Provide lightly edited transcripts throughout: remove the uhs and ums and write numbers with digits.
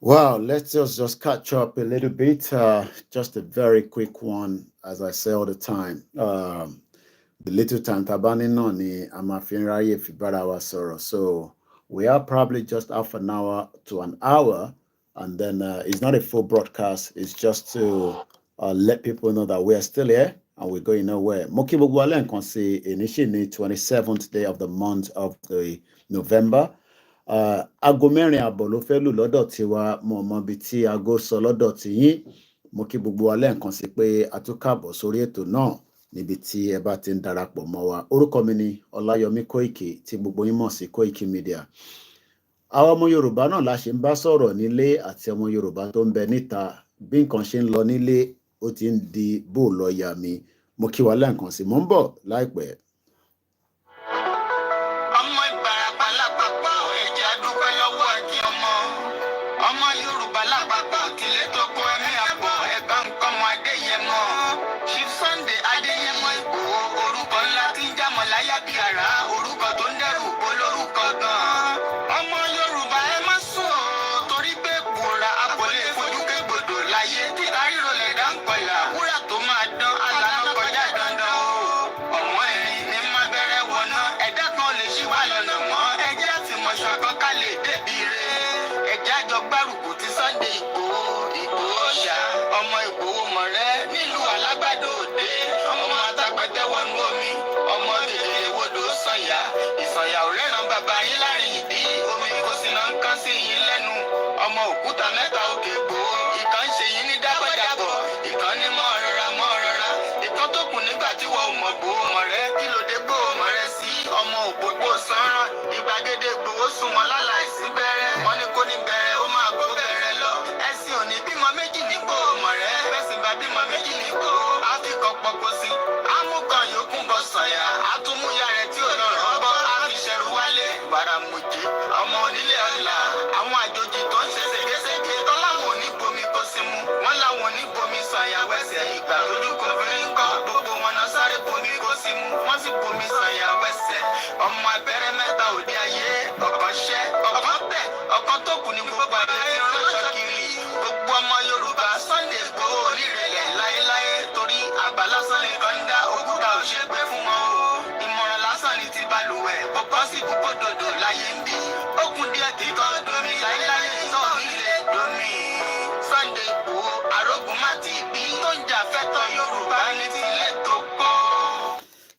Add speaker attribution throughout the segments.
Speaker 1: Wow, let's just catch up a little bit. Just a very quick one, as I say all the time. The little time tabani no ni amafinraye fibara wa soro. So we are probably just half an hour to an hour, and then it's not a full broadcast. It's just to let people know that we are still here and we're going nowhere. Moki Bugwale can see initially 27th day of the month of the November. Aago mẹ́rin àbọ̀ ló fẹ́ lù lọ́dọ̀ tiwa mo mọ ibi tí aago sọ lọ́dọ̀ tiyín mo kí gbogbo wa lẹ́ẹ̀kan sí pé a tún káàbọ̀ sórí ètò náà níbi tí ẹ bá ti ń darapọ̀ mọ́ wa. Orúkọ mi ni Ọláyọmí Kóìkì tí gbogbo yín mọ̀ sí Kóìkì Media. Àwọn ọmọ Yorùbá náà la ṣe ń bá sọ̀rọ̀ nílé àti ọmọ Yorùbá tó ń bẹ níta bí nǹkan ṣe ń lọ nílé ó ti ń di bó lọ yà mí. Mo kí wa lẹ́ẹ̀kan sí mo ń bọ̀ láìpẹ́.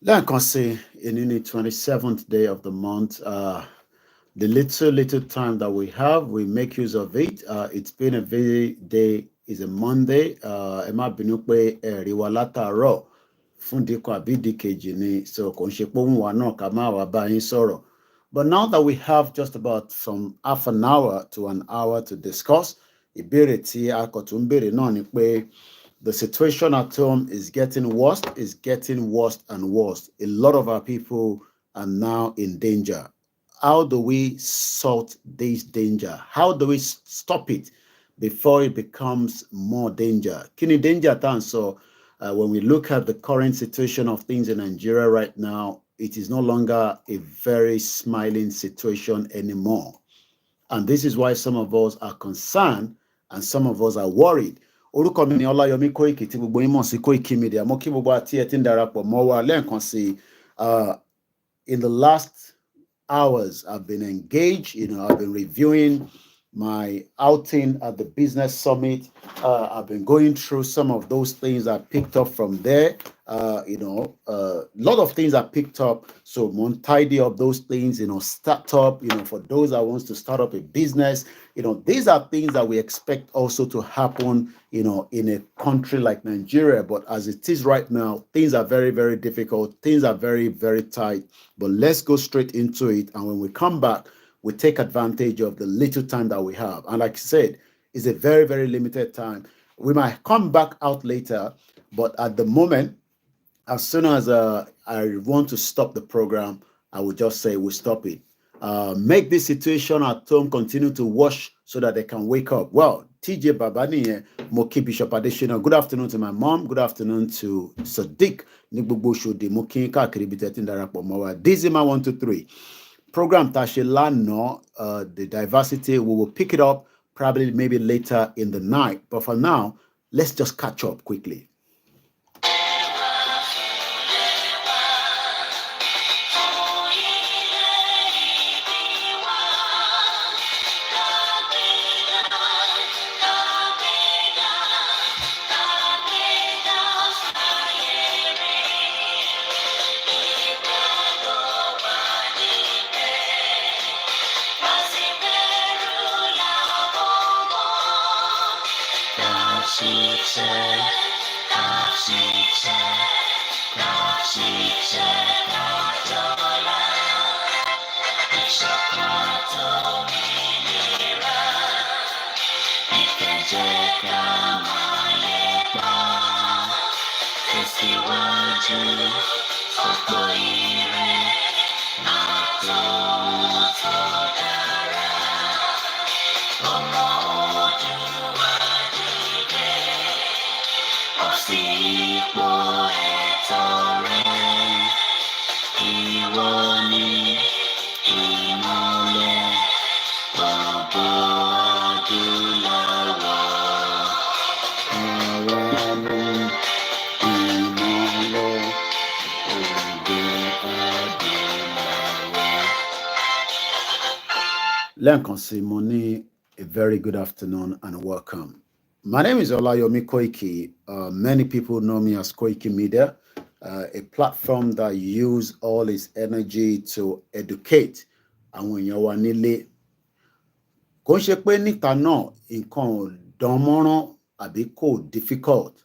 Speaker 1: Lẹ́ẹ̀kan sí in the 27th day of the month, the little time that we have, we make use of it. It's been a very day, is a Monday. Ẹ má bínú pé ẹ̀rí wa látàárọ̀ fún díkọ̀ àbí díkejì ni, so kò ń ṣe pé òun wà náà ká má wá bá yín sọ̀rọ̀. But now that we have just about from half an hour to an hour to discuss, ìbéèrè tí a kò tún béèrè náà ni pé the situation at home is getting worse and worse. A lot of our people are now in danger. How do we sort this danger? How do we stop it before it becomes more danger? Kini danger tan so when we look at the current situation of things in Nigeria right now, it is no longer a very smiling situation anymore. And this is why some of us are concerned and some of us are worried. Orúkọ mi ni Ọláyọmí Kóìkì tí gbogbo yín mọ̀ sí KOIKIMEDIA. Mo kí gbogbo àti ẹ tí ń darapọ̀ mọ́ wa lẹ́ẹ̀kan sí. In the last hours, I've been engaged. I've been reviewing my outing at the business summit. I've been going through some of those things I picked up from there. A lot of things I picked up. So I'm going to tidy up those things, start up, for those that wants to start up a business. These are things that we expect also to happen, in a country like Nigeria. But as it is right now, things are very, very difficult. Things are very, very tight. But let's go straight into it. And when we come back, we take advantage of the little time that we have. And like I said, it's a very, very limited time. We might come back out later, but at the moment, as soon as I want to stop the program, I will just say we'll stop it. Make this situation at home continue to wash so that they can wake up. Well, TJ Babani, Moki Bishop Adeshina. Good afternoon to my mom. Good afternoon to Sadiq Nigbubo Shode Moki Kakribitet Darapọ̀ Mowa. Dizima 123. Program Tashilano, the diversity, we will pick it up probably maybe later in the night. But for now, let's just catch up quickly. Lenkonsi Moni, a very good afternoon and welcome. My name is Olayomi Koiki. Many people know me as KOIKIMEDIA, a platform that uses all its energy to educate àwọn èèyàn wa nílé. Kò ṣe pé níta náà nǹkan ò dán mọ́rán àbí kò difficult,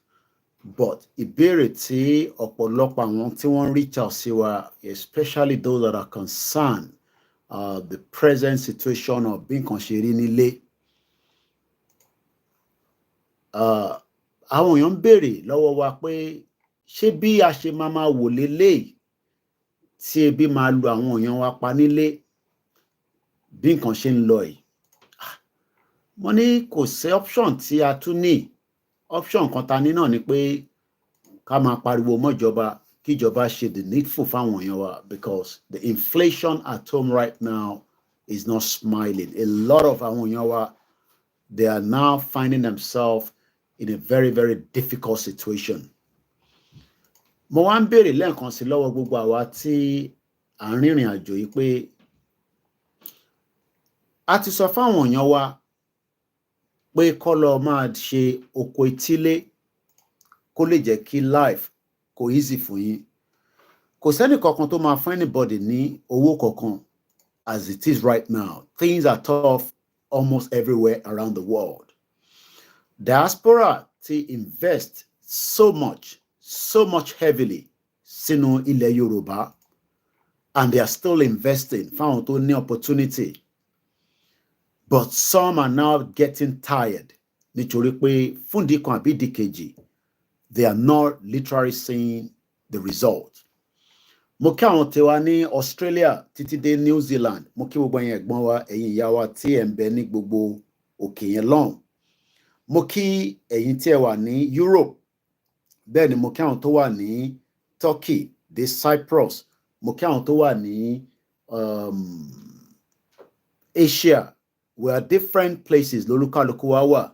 Speaker 1: but ìbéèrè tí ọ̀pọ̀lọpọ̀ àwọn tí wọ́n reach out sí wa, especially those that are concerned the present situation of being ṣe nílé. Àwọn èèyàn ń béèrè lọ́wọ́ wa pé ṣé bí a ṣe máa wò léléyìí tí ebi máa lu àwọn èèyàn wa pa nílé bí nǹkan ṣe ń lọ yìí. Mo ní kò sí option tí a tún ní. Option kan ta ní náà ni pé ká máa pariwo mọ́jọba kíjọba ṣe the needful fáwọn èèyàn wa, because the inflation at home right now is not smiling. A lot of àwọn èèyàn wa, they are now finding themselves in a very, very difficult situation. Mo wá ń béèrè lẹ́ẹ̀kan sí lọ́wọ́ gbogbo àwa tí à ń rìnrìn àjò yìí pé a ti sọ fáwọn èèyàn wa pé kó lọ máa ṣe oko etílé kó lè jẹ́ kí life kò easy fún yín. Kò sẹ́ni kankan tó máa fún anybody ní owó kankan as it is right now. Things are tough almost everywhere around the world. Diaspora ti invest so much heavily sínú ilẹ̀ Yorùbá, and they are still investing fáwọn tó ní opportunity. But some are now getting tired nítorí pé fúndì kan àbí ìdíkejì, they are not literally seeing the result. Mo kí àwọn tiwa ní Australia títí dé New Zealand. Mo kí gbogbo ẹ̀yin ẹ̀gbọ́n wa, ẹ̀yin ìyá wa tí ẹ̀ ń bẹ ní gbogbo òkè yẹn lọ́hùn. Mo kí ẹ̀yin tí ẹ wà ní Europe. Bẹ́ẹ̀ ni mo kí àwọn tó wà ní Turkey dé Cyprus. Mo kí àwọn tó wà ní Asia. We are different places lólúkálùkù wa wà.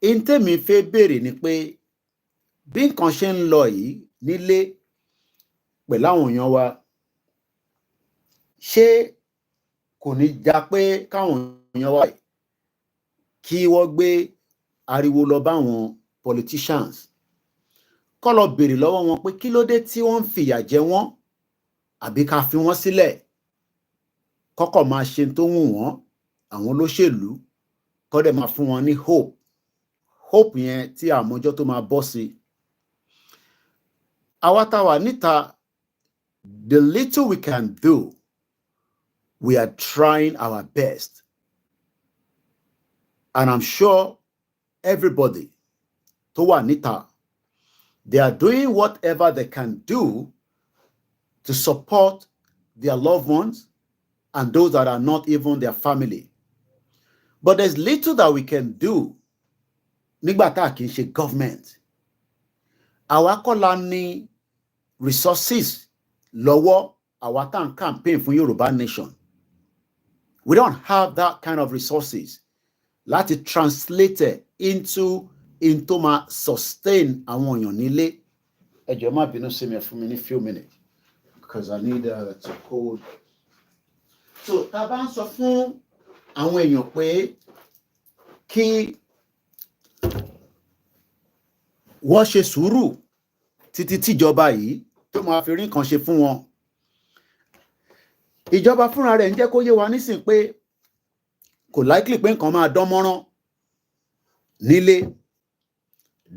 Speaker 1: Intẹ́mi fẹ́ béèrè ni pé bí nǹkan ṣe ń lọ yìí nílé pẹ̀lú àwọn èèyàn wa, ṣé kò ní já pé káwọn èèyàn wa kí wọ́n gbé ariwo lọ báwọn politicians kó lọ béèrè lọ́wọ́ wọn pé kí ló dé tí wọ́n ń fìyà jẹ wọ́n, àbí ká fi wọ́n sílẹ̀ kọ́kọ́ máa ṣe tó wù wọ́n, àwọn olóṣèlú kó dẹ̀ máa fún wọn ní hope yẹn tí àmọ́jọ́ tó máa bọ́ sí. Àwa tá wà níta, the little we can do, we are trying our best. And I'm sure everybody tó wà níta, they are doing whatever they can do to support their loved ones and those that are not even their family. But there's little that we can do nígbà tá kì í ṣe government. Àwa kọ́ la ní resources lọ́wọ́ àwa tá ń campaign fún Yorùbá nation. We don't have that kind of resources láti translate it into ma sustain àwọn èèyàn nílé. Ẹ jọ̀ọ́ má bínú sí mi fún mi ní few minutes because I need to hold. So tá bá ń sọ fún àwọn èèyàn pé kí wọ́n ṣe sùúrù títí tíjọba yìí tó máa fi rí nǹkan ṣe fún wọn. Ìjọba fúnra rẹ̀ ń jẹ́ kó yé wa nísìn pé kò likely pé nǹkan máa dán mọ́rán nílé.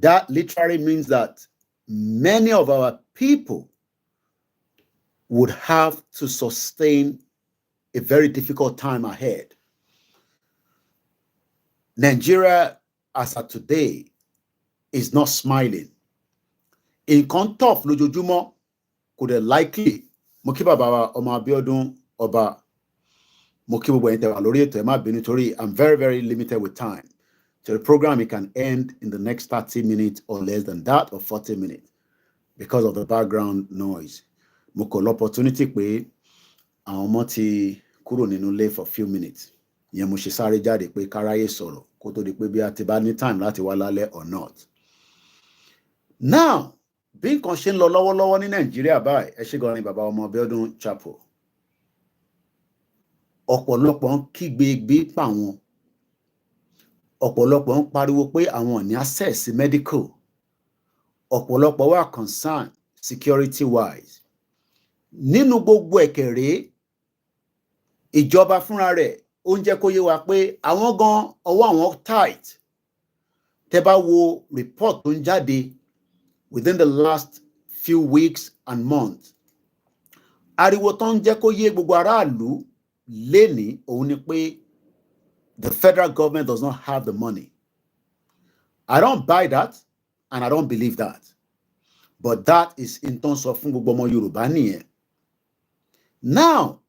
Speaker 1: That literally means that many of our people would have to sustain a very difficult time ahead. Nigeria, as of today, is not smiling. Nǹkan tough lójoojúmọ́ kò dẹ̀ likely. Mo kí bàbá wa ọmọ Abíọ́dún Ọba, mo kí gbogbo ẹ̀yin tẹ́ wà lórí ètò, ẹ má bínú torí I'm very, very limited with time. So the program, it can end in the next 30 minutes or less than that, or 40 minutes because of the background noise. Mo kò l'opportunity pé àwọn ọmọ ti kúrò nínú ilé for few minutes. Ìyẹn mo ṣe sáré jáde pé káráyé sọ̀rọ̀ kó tó di pé bí a ti bá ní time láti wá lálẹ́ or not. Now, bí nǹkan ṣe ń lọ lọ́wọ́lọ́wọ́ ní Nàìjíríà báyìí, ẹ ṣé gan ni bàbá ọmọ Abíọ́dún Chapel. Ọ̀pọ̀lọpọ̀ ń kígbe gbé pa wọn. Ọ̀pọ̀lọpọ̀ ń pariwo pé àwọn ò ní access sí medical. Ọ̀pọ̀lọpọ̀ wà concern security wise. Nínú gbogbo ẹ̀kẹ̀rẹ́, ìjọba fúnra rẹ̀ ó ń jẹ́ kó yé wa pé àwọn gan ọwọ́ àwọn tight. Tẹ́ bá wo report tó ń jáde within the last few weeks and months, ariwo tó ń jẹ́ kó yé gbogbo aráàlú lénìí òun ni pé the federal government does not have the money. I don't buy that and I don't believe that. But that is in terms of fún gbogbo ọmọ Yorùbá nìyẹn. Now,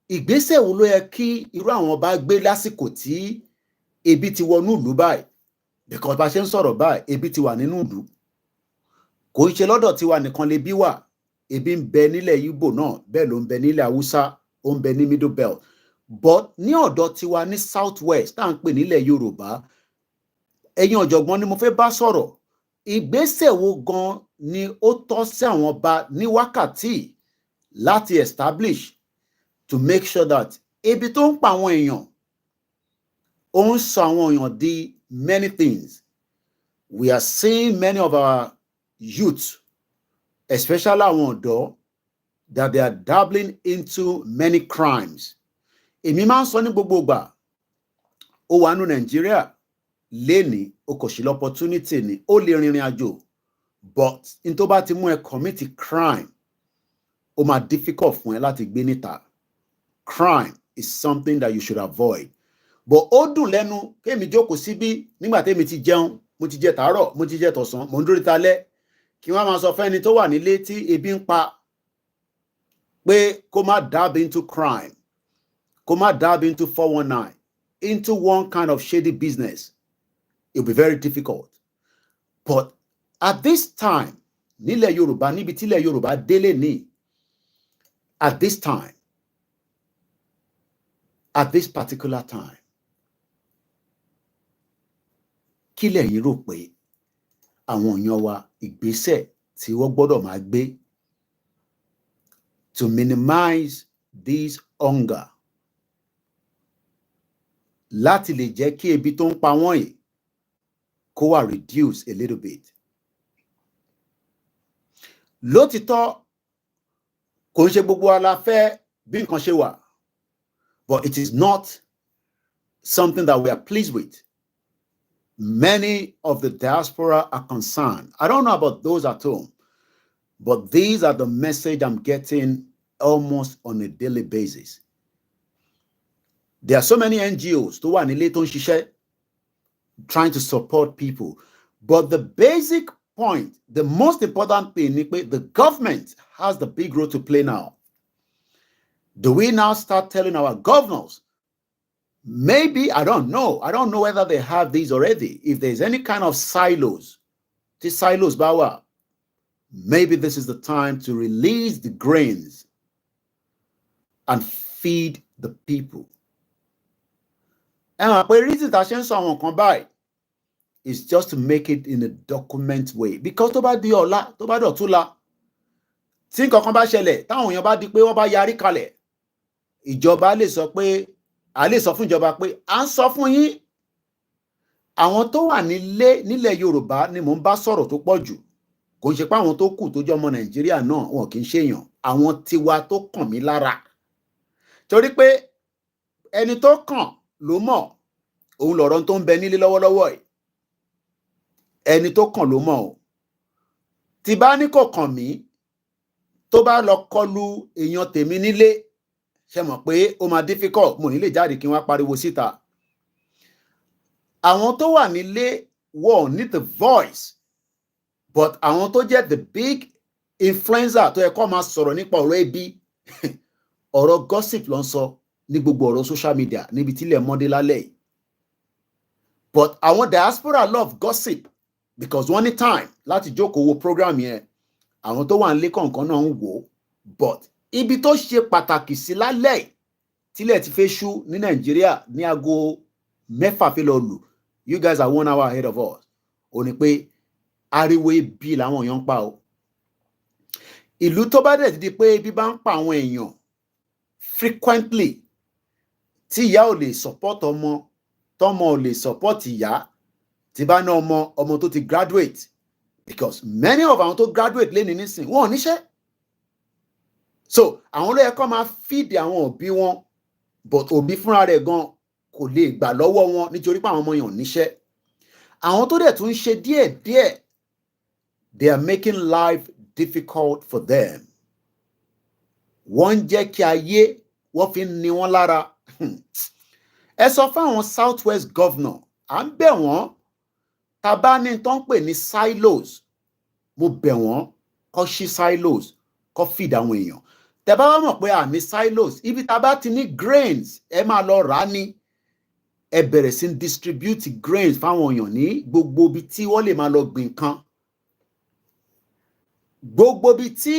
Speaker 1: ìgbésẹ̀ wo ló yẹ kí irú àwọn bá gbé lásìkò tí ebi ti wọnú ìlú báyìí? Because bá ṣe ń sọ̀rọ̀ báyìí, ebi ti wà nínú ìlú. Kò ń ṣe lọ́dọ̀ tiwa nìkan lebi wà. Ebi ń bẹ nílẹ̀ Ìgbò náà, bẹ́ẹ̀ ló ń bẹ nílẹ̀ Haúsá, ó ń bẹ ní Middle Belt. But ní ọ̀dọ̀ tiwa ní South West, tá à ń pè nílẹ̀ Yorùbá, ẹ̀yin ọ̀jọ̀gbọ́n ni mo fẹ́ bá sọ̀rọ̀. Ìgbésẹ̀ wo gan ni ó tọ́ sí àwọn ọba ní wákàtí láti establish to make sure that ebi tó ń pa àwọn èèyàn ó ń sọ àwọn èèyàn di many things. We are seeing many of our youth, especially àwọn ọ̀dọ́, that they are dabbling into many crimes. Èmi máa ń sọ ní gbogbo ìgbà, ó wà nínú Nàìjíríà lénìí, ó kò sí l'opportunity ni, ó lè rìnrìn àjò, but in tó bá ti mú ẹ commit crime, ó máa difficult fún ẹ láti gbé níta. Crime is something that you should avoid. But ó dùn lẹ́nu kémi jókòó síbí nígbà tẹ́mi ti jẹun, mo ti jẹ tàárọ̀, mo ti jẹ tọ̀sán, mo ń dúró talẹ́, kí wọ́n máa sọ fẹ́ni tó wà nílé tí ebi ń pa pé kó má dab into crime, kó má dab into 419, into one kind of shady business. It'll be very difficult. But at this time, nílẹ̀ Yorùbá, níbi tílẹ̀ Yorùbá délé ní, at this time, at this particular time, kí lẹ̀yin rò pé àwọn èèyàn wa ìgbésẹ̀ tí wọ́n gbọ́dọ̀ máa gbé to minimize this hunger, láti lè jẹ́ kí ebi tó ń pa wọ́n yìí kó wà reduce a little bit? Lótìtọ́ kò ń ṣe gbogbo wa la fẹ́ bí nǹkan ṣe wà, but it is not something that we are pleased with. Many of the diaspora are concerned. I don't know about those at home, but these are the message I'm getting almost on a daily basis. There are so many NGOs tó wà nílé tó ń ṣiṣẹ́ trying to support people. But the basic point, the most important thing, the government has the big role to play now. Do we now start telling our governors? Maybe, I don't know. I don't know whether they have these already. If there's any kind of silos, these silos, Bawa, maybe this is the time to release the grains and feed the people. And the reason that is just to make it in a document way. Because tó bá di ọ̀la, tó bá dọ̀túnla, tí nǹkan bá ṣẹlẹ̀, táwọn èèyàn bá di pé wọ́n bá yarí kalẹ̀, ìjọba lè sọ pé, a lè sọ fún ìjọba pé, à ń sọ fún yín, àwọn tó wà nílẹ̀ Yorùbá ni mò ń bá sọ̀rọ̀ tó pọ̀ jù. Kò ń ṣe pé àwọn tó kù tó jẹ́ ọmọ Nàìjíríà náà wọn kì í ṣèyàn, àwọn tiwa tó kàn mí lára. Torí pé ẹni tó kàn ló mọ̀, òun lọ̀rọ̀ tó ń bẹ nílé lọ́wọ́lọ́wọ́ yìí. Ẹni tó kàn ló mọ̀ o. Tí bá ní kò kàn mí, tó bá lọ kọlu èèyàn tèmi nílé, ṣe mọ̀ pé ó máa difficult, mo ní lè jáde kí wọ́n pariwo síta. Àwọn tó wà nílé wọ́n need the voice, but àwọn tó jẹ́ the big influencer tó yẹ kó máa sọ̀rọ̀ nípa ọ̀rọ̀ ẹbí, ọ̀rọ̀ gossip ló ń sọ ní gbogbo ọ̀rọ̀ social media níbi tí ilẹ̀ mọ́dé lálẹ́ yìí. But àwọn diaspora love gossip because wọ́n ní time láti jókòó wo program yẹn. Àwọn tó wà nílé kọ̀ọ̀kan náà ń wò ó. But ibi tó ṣe pàtàkì sí lálẹ́ yìí tílẹ̀ ti fẹ́ ṣú ní Nàìjíríà ní aago 6 fi lọ lù. You guys are 1 hour ahead of us. Ó ní pé ariwo ebi làwọn èèyàn ń pa o. Ìlú tó bá dẹ̀ ti di pé ebi bá ń pa àwọn èèyàn frequently, tí ìyá ò lè support ọmọ, tọ́mọ ò lè support ìyá, tí bá ná ọmọ tó ti graduate, because many of àwọn tó graduate lẹ́ni nísìn wọn ò níṣẹ́. So àwọn ló yẹ kó máa feed àwọn òbí wọn, but òbí fúnra rẹ̀ gan kò lè gbà lọ́wọ́ wọn nítorí pé àwọn ọmọ yẹn ò níṣẹ́. Àwọn tó dẹ̀ tún ń ṣe díẹ̀díẹ̀, they are making life difficult for them. Wọ́n ń jẹ́ kí ayé wọ́n fi ń ni wọ́n lára. Ẹ sọ fún àwọn Southwest governor, à ń bẹ̀ wọ́n, tá bá ní tó ń pè ní silos, mo bẹ̀ wọ́n kó ṣí silos, kó feed àwọn èèyàn. Tẹ́ bá wá mọ̀ pé à ní silos, ibi tá bá ti ní grains, ẹ máa lọ rà ní. Ẹ bẹ̀rẹ̀ sí distribute grains fáwọn èèyàn ní gbogbo ibi tí wọ́n lè máa lọ gbìn nǹkan. Gbogbo ibi tí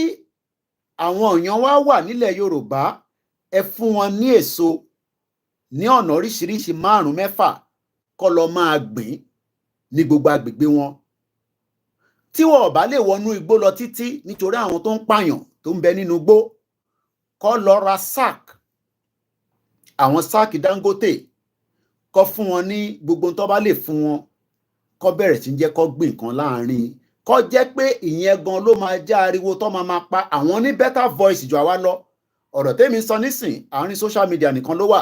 Speaker 1: àwọn èèyàn wá wà nílẹ̀ Yorùbá, ẹ fún wọn ní èso ní ọ̀nà oríṣiríṣi 5-6 kó lọ máa gbìn ní gbogbo agbègbè wọn. Tí wọn ò bá lè wọnú igbó lọ títí nítorí àwọn tó ń pààyàn tó ń bẹ nínú igbó, kó lọ ra sack, àwọn sack Dangote, kó fún wọn ní gbogbo tó bá lè fún wọn, kó bẹ̀rẹ̀ sí jẹ́ kó gbìn kan láàrin, kó jẹ́ pé ìyẹn gan ló máa já ariwo tó máa pa àwọn ní better voice jù àwa lọ. Ọ̀rọ̀ tèmi sọ nísìn àárín social media nìkan ló wà,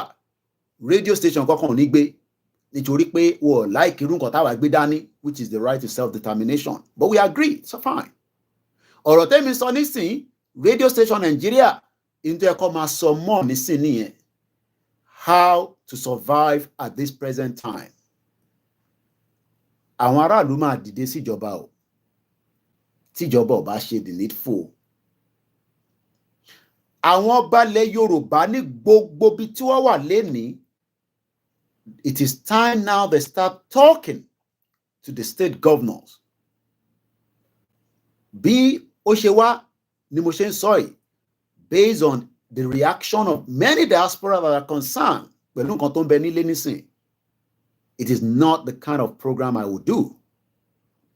Speaker 1: radio station kankan ò ní gbé nítorí pé wọ́n like irú nǹkan táwa gbé dání, which is the right to self-determination, but we agree, so fine. Ọ̀rọ̀ tèmi sọ nísìn radio station Nigeria into ẹ̀kọ́ máa sọ mọ́ nísìn nìyẹn, how to survive at this present time. Àwọn aráàlú máa dìde síjọba o, tíjọba ò bá ṣe the needful. Àwọn balẹ̀ Yorùbá ní gbogbo bí tí wọ́n wà lénìí, it is time now they start talking to the state governors. Bí ó ṣe wá ni mo ṣe ń sọ yìí, based on the reaction of many diaspora that are concerned pẹ̀lú nǹkan tó ń bẹ nílé nísìn. It is not the kind of program I would do.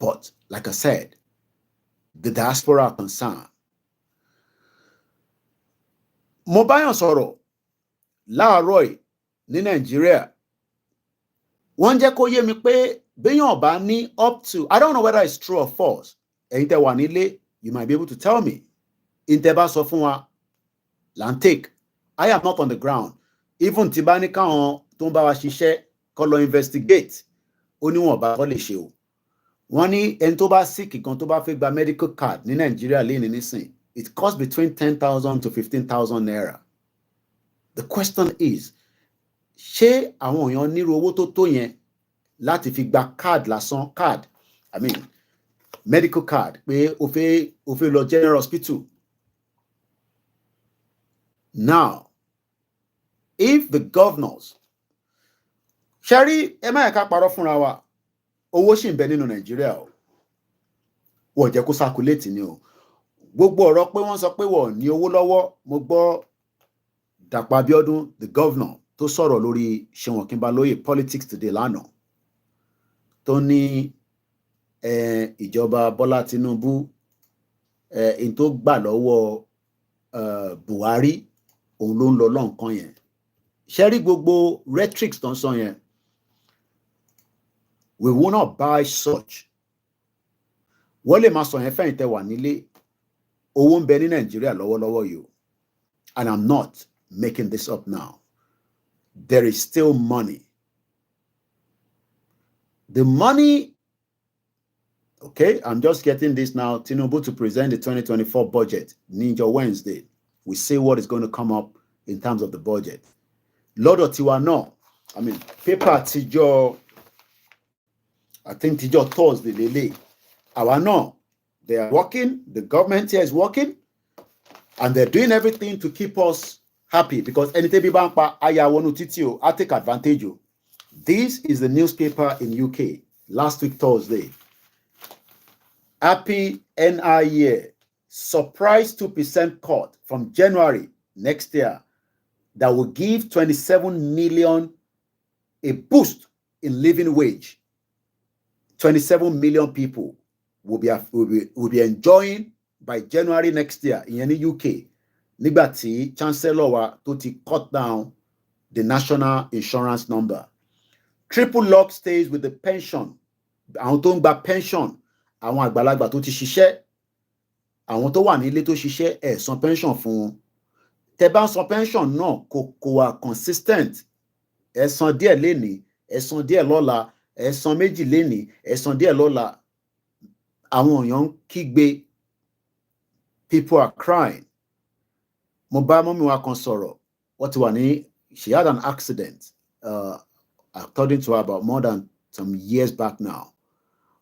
Speaker 1: But like I said, the diaspora are concerned. Mo báyàn sọ̀rọ̀ láàárọ̀ yìí ní Nàìjíríà. Wọ́n jẹ́ kó yé mi pé béèyàn bá ní up to, I don't know whether it's true or false. Ẹ̀yin tẹ́ wà nílé, you might be able to tell me. Ìtẹ́ bá sọ fún wa, là ń take. I am not on the ground. Even tí bá ní káwọn tó ń bá wa ṣiṣẹ́ kó lọ investigate, ó níwọ̀n bá kọ́ lè ṣe o. Wọ́n ní ẹni tó bá sick kan tó bá fẹ́ gba medical card ní Nàìjíríà lénìí nísìn, it costs between 10,000 to 15,000 naira. The question is, ṣé àwọn èèyàn nírú owó tó tó yẹn láti fi gba card lásán card I mean medical card pé o fẹ́ lọ general hospital. Now, if the governors, Sherry, ẹ má ká parọ́ fúnra wa, owó ṣì ń bẹ nínú Nàìjíríà o. Wọ́n jẹ́ kó circulate ni o. Gbogbo ọ̀rọ̀ pé wọ́n sọ pé wọ́n ní owó lọ́wọ́, mo gbọ́ Dàpọ̀ Abíọ́dún, the governor, tó sọ̀rọ̀ lórí Ṣeun Ọ̀kínbálóyè Politics Today lánàá. Tó ní ìjọba Bọ́lá Tinubu in tó gbà lọ́wọ́ Buhari òun ló ń lọ lọ́nkàn yẹn. Ṣé rí gbogbo rhetorics tó ń sọ yẹn? We will not buy such. Wọ́n lè máa sọ yẹn fẹ́yìn tẹ́ wà nílé. Owó ń bẹ ní Nàìjíríà lọ́wọ́lọ́wọ́ yìí. And I'm not making this up now. There is still money. The money, okay, I'm just getting this now. Tinubu to present the 2024 budget, Ninja Wednesday. We see what is going to come up in terms of the budget. Lọ́dọ̀ tiwa náà, I mean, paper tíjọ́, I think tíjọ́ Thursday lélẹ̀. Àwa náà, they are working, the government here is working, and they're doing everything to keep us happy because anything bí bá ń pa ayawonu títí o, I take advantage o. This is the newspaper in UK last week Thursday. Happy NI year. Surprise 2% cut from January next year that will give 27 million a boost in living wage. 27 million people will be enjoying by January next year in any UK. Nígbà tí Chancellor wa tó ti cut down the national insurance number. Triple lock stays with the pension. Àwọn tó ń gba pension, àwọn àgbàlagbà tó ti ṣiṣẹ́, àwọn tó wà nílé tó ṣiṣẹ́ ẹ̀ san pension fún wọn. Tẹ́ bá san pension náà kò wà consistent. Ẹ san díẹ̀ lénìí, ẹ san díẹ̀ lọ́la, ẹ san méjì lénìí, ẹ san díẹ̀ lọ́la. Àwọn èèyàn ń kígbe. People are crying. Mo bá mọ́mí wa kan sọ̀rọ̀. Wọ́n ti wà ní, she had an accident. According to her, about more than some years back now.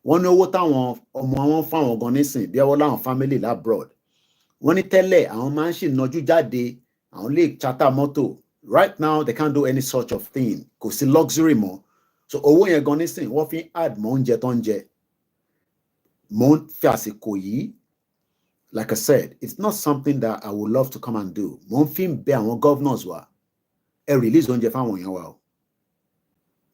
Speaker 1: Wọ́n ní owó táwọn ọmọ wọn fáwọn gan nísìn bí ẹwọ́ láwọn family labroad. Wọ́n ní tẹ́lẹ̀ àwọn máa ń ṣì nájú jáde, àwọn lè charter mọ́tò. Right now, they can't do any such of thing. Kò sí luxury mọ́. So owó yẹn gan nísìn wọ́n fi add mọ́ oúnjẹ tó ń jẹ. Mo ń fi àsìkò yìí, like I said, it's not something that I would love to come and do. Mo ń fi bẹ àwọn governors wa. Ẹ release oúnjẹ fáwọn èèyàn wa o.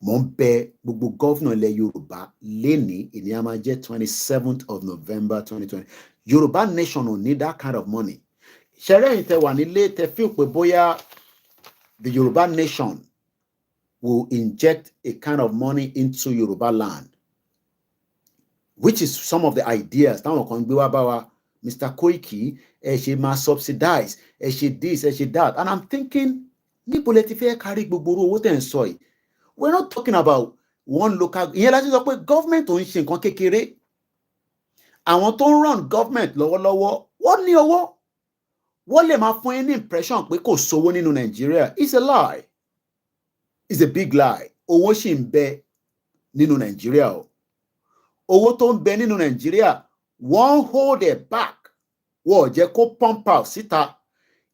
Speaker 1: Mo ń bẹ gbogbo governor ilẹ̀ Yorùbá lénìí ìní a máa jẹ́ 27th of November 2020. Yorùbá nation ò need that kind of money. Ṣẹ̀rẹ́ yìí tẹ wà nílé tẹ feel pé bóyá the Yorùbá nation will inject a kind of money into Yorùbá land, which is some of the ideas táwọn kan gbé wá bá wa. Mr. Koiki, ẹ ṣe máa subsidize, ẹ ṣe this, ẹ ṣe that. And I'm thinking, níbo lẹ ti fẹ́ kárí gbogbo owó tẹ̀ ń sọ yìí? We're not talking about one local. Ìyẹn láti sọ pé government ò ń ṣe nǹkan kékeré. Àwọn tó ń run government lọ́wọ́lọ́wọ́, wọ́n ní owó. Wọ́n lè máa fún any impression pé kò sówó nínú Nàìjíríà. It's a lie. It's a big lie. Owó ṣì ń bẹ nínú Nàìjíríà o. Owó tó ń bẹ nínú Nàìjíríà, wọ́n hold it back. Wọ́n jẹ́ kó pump out síta.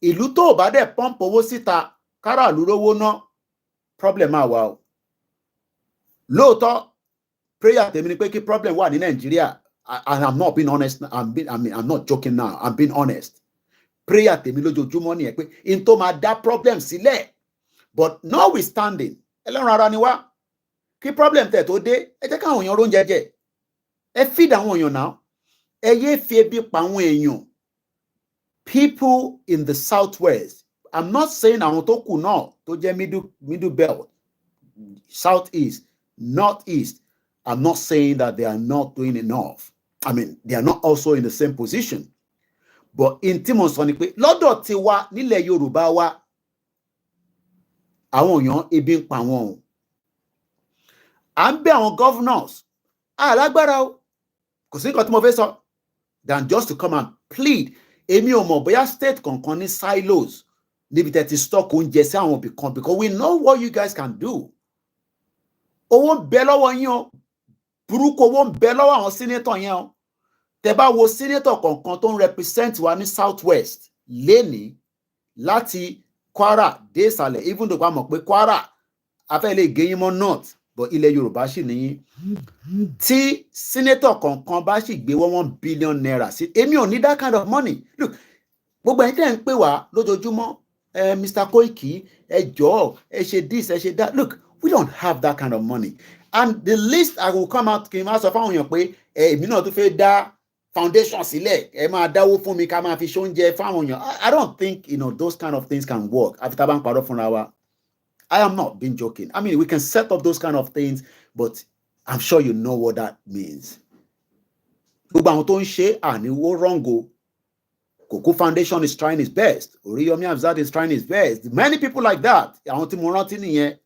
Speaker 1: Ìlú tó bá dẹ̀ pump owó síta, káràlú rówó ná, problem á wà o. Lóòótọ́, prayer tèmi ni pé kí problem wà ní Nàìjíríà, and I'm not being honest, I'm not joking now, I'm being honest. Prayer tèmi lójoojúmọ́ nìyẹn pé in tó máa dá problem sílẹ̀. But notwithstanding, ẹlẹ́ran ara ni wá. Kí problem tẹ̀ tó dé, ẹ jẹ́ káwọn èèyàn róúnjẹ jẹ. Ẹ feed àwọn èèyàn náà. Ẹ yé fi ebi pa àwọn èèyàn. People in the southwest, I'm not saying àwọn tó kù náà tó jẹ́ middle belt, southeast, northeast. I'm not saying that they are not doing enough. I mean, they are not also in the same position. But in tí mo sọ ni pé lọ́dọ̀ tiwa nílẹ̀ Yorùbá wa, àwọn èèyàn ebi ń pa wọn o. À ń bẹ̀ àwọn governors, alágbára o, kò sí nǹkan tí mo fẹ́ sọ, than just to come and plead. Èmi ò mọ̀ bóyá state kankan ní silos níbi tẹ́ ti stock oúnjẹ sí àwọn ibì kan, because we know what you guys can do. owó ń bẹ lọ́wọ́ yín o, burúkú owó ń bẹ lọ́wọ́ àwọn sínétọ̀ yẹn o. Tẹ́ bá wo sínétọ̀ kọ̀ọ̀kan tó ń represent wa ní South West lénìí láti Kwara dé ìsàlẹ̀, even though a mọ̀ pé Kwara afẹ́ lè gé yín mọ́ North, but ilẹ̀ Yorùbá sì níyìn. Tí sínétọ̀ kọ̀ọ̀kan bá sì gbé wọ́n 1 billion naira sí, èmi ò ní that kind of money. Look, gbogbo ẹ̀yin tẹ́ ń pè wá lójoojúmọ́, Mr. Koiki, ẹ jọ̀ọ́, ẹ ṣe this, ẹ ṣe that. Look, we don't have that kind of money. And the least I will come out kí n máa sọ fáwọn èèyàn pé èmi náà tún fẹ́ dá foundation sílẹ̀, ẹ máa dáwó fún mi ká máa fi ṣóúnjẹ fáwọn èèyàn. I don't think, those kind of things can work. Àfi tá a bá ń parọ́ fúnra wa. I am not being joking. I mean, we can set up those kind of things, but I'm sure you know what that means. Gbogbo àwọn tó ń ṣe àníwó wrong. Koko Foundation is trying his best. Oriyomi Hamzat is trying his best. Many people like that. Àwọn tí mo rántí nìyẹn.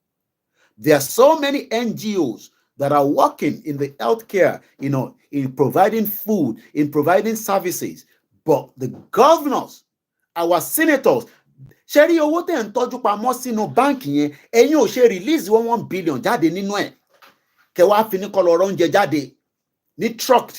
Speaker 1: There are so many NGOs that are working in the healthcare, in providing food, in providing services. But the governors, our senators, ṣé rí owó tẹ̀ ń tọ́jú pamọ́ sínú báǹkì yẹn, ẹ̀yin ò ṣe release 1 billion jáde nínú ẹ̀. Kẹ wá fi ní kọlọ̀ ọ̀rọ̀ oúnjẹ jáde ní truck,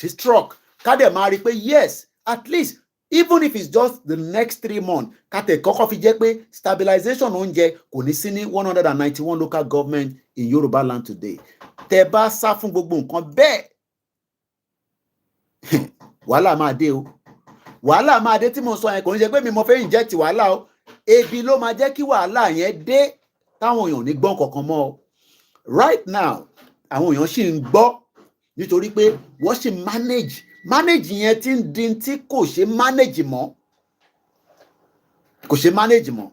Speaker 1: ká dẹ̀ máa rí pé yes, at least, even if it's just the next 3 months, ká tẹ̀ kọ́kọ́ fi jẹ́ pé stabilization oúnjẹ kò ní sí ní 191 local government in Yoruba land today. Tẹ́ bá sá fún gbogbo nǹkan bẹ́ẹ̀, wàhálà máa dé o. Wàhálà máa dé tí mo sọ yẹn kò ní ṣe pé mi mo fẹ́ inject wàhálà o. Ebi ló máa jẹ́ kí wàhálà yẹn dé táwọn èèyàn ní gbọ́n kankan mọ́ o. Right now, àwọn èèyàn sì ń gbọ́ nítorí pé wọ́n sì manage yẹn tí ń di tí kò ṣe manage mọ́.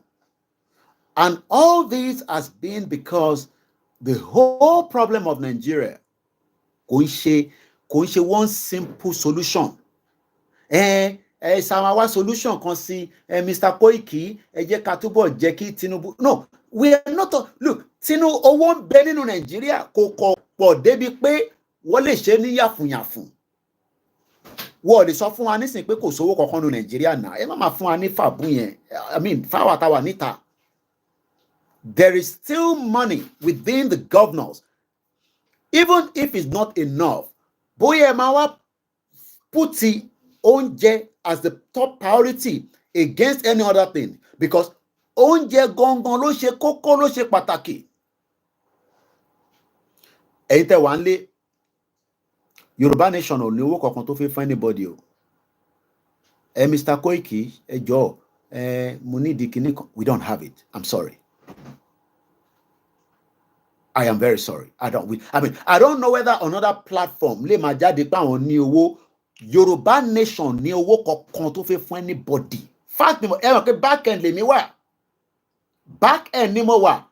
Speaker 1: And all this has been because the whole problem of Nigeria kò ń ṣe one simple solution. Samawa solution kan sí Mr. Koiki, ẹ jẹ́ ká túbọ̀ jẹ́ kí Tinubu. No, we are not. Look, Tinubu owó ń bẹ nínú Nàìjíríà kò kọ̀ pọ̀ débi pé wọ́n lè ṣe ní yàfùnyàfùn. Wọ́n lè sọ fún wa nísìnyí pé kò sówó kankan nínú Nàìjíríà náà. Ẹ má máa fún wa ní fàbú yẹn. I mean, fáwọn àtàwà níta. There is still money within the governors. Even if it's not enough, bóyá ẹ máa wá pùtì oúnjẹ as the top priority against any other thing, because oúnjẹ gangan ló ṣe kókó, ló ṣe pàtàkì. Ẹ̀yin tẹ́ wà ń lé, Yorùbá nation ò ní owó kankan tó fi fún anybody o. Mr. Koiki, ẹ jọ̀ọ́, mo ní di kíní kan. We don't have it. I'm sorry. I am very sorry. I don't know whether another platform lè máa jáde pé àwọn ní owó. Yorùbá nation ní owó kankan tó fẹ́ fún anybody. Fact ni mo mọ̀ pé back end lèmi wà. Back end ni mo wà.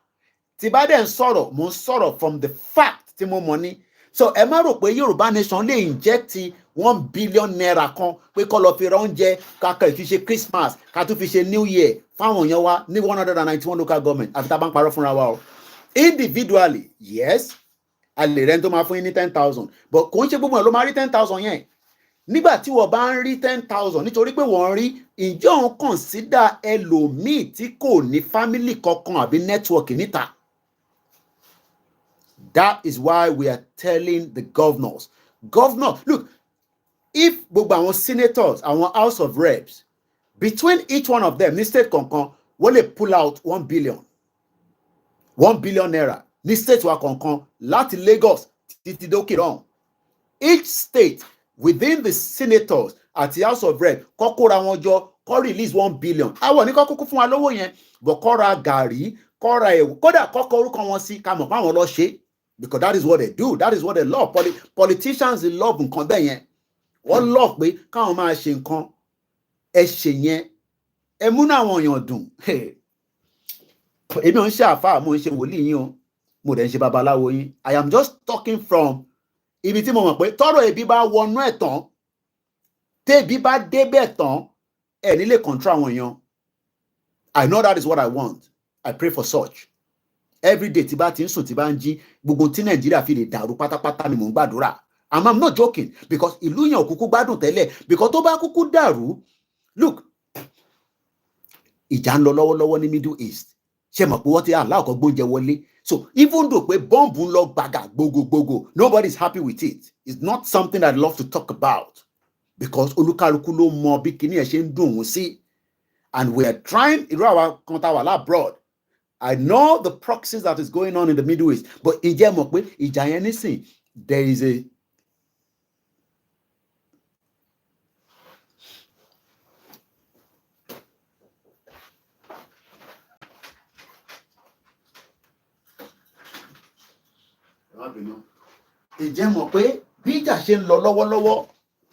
Speaker 1: Tí bá dẹ̀ ń sọ̀rọ̀, mo ń sọ̀rọ̀ from the fact tí mo mọ̀ ní. So ẹ má rò pé Yorùbá nation lè inject 1 billion naira kan pé kó lọ fi ra oúnjẹ kàkà fi ṣe Christmas ká tún fi ṣe New Year fáwọn èèyàn wa ní 191 local government. Àfi tá a bá ń parọ́ fúnra wa o. Individually, yes, a lè rẹ́ni tó máa fún yín ní 10,000, but kò ń ṣe gbogbo ẹ̀ ló máa rí 10,000 yẹn. Nígbà tí wọ́n bá ń rí 10,000 nítorí pé wọ́n rí, ǹjẹ́ òun consider ẹlòmíì tí kò ní family kankan àbí network níta? That is why we are telling the governors. Governor, look, if gbogbo àwọn senators, àwọn House of Reps, between each one of them, ní state kankan, wọ́n lè pull out 1 billion. 1 billion naira ní state wa kankan láti Lagos títí dókè lọ́hùn. Each state within the senators àti House of Rep kọ́kóra wọn jọ kọ́ release 1 billion. Àwọn ní kọ́kọ́ fún wa lówó yẹn, bọ̀ kọ́ra gàrí, kọ́ra ẹ̀wù, kódà kọ́kọ́ orúkọ wọn sí ká mọ̀ pé àwọn lọ ṣe, because that is what they do, that is what they love. Politicians they love nǹkan bẹ́ẹ̀ yẹn. Wọ́n love pé káwọn máa ṣe nǹkan, ẹ ṣe yẹn, ẹ múnú àwọn èèyàn dùn. Èmi ò ń ṣe àfáà, mo ń ṣe wòlíì yín o, mo dẹ̀ ń ṣe babaláwo yín. I am just talking from ibi tí mo mọ̀ pé tọ́rọ̀ ebi bá wọnú ẹ̀ tán, tébi bá débẹ̀ tán, ẹ̀ nílé control àwọn èèyàn. I know that is what I want. I pray for such. Every day tí bá ti ń sùn, tí bá ń jí, gbogbo tí Nàìjíríà fi lè dàrú pátápátá ni mò ń gbàdúrà. And I'm not joking, because ìlú yẹn ò kúkú gbádùn tẹ́lẹ̀, because tó bá kúkú dàrú, look, ìjà ń lọ lọ́wọ́lọ́wọ́ ní Middle East. Ṣé mọ̀ pé wọ́n ti aláàkọ́ gbóúnjẹ wọlé, So even though we bomb log baga bogo, nobody's happy with it. It's not something I'd love to talk about because olukaluku lo mo bi kini e se ndun si, and we are trying abroad. I know the proxies that is going on in the Middle East, but there is a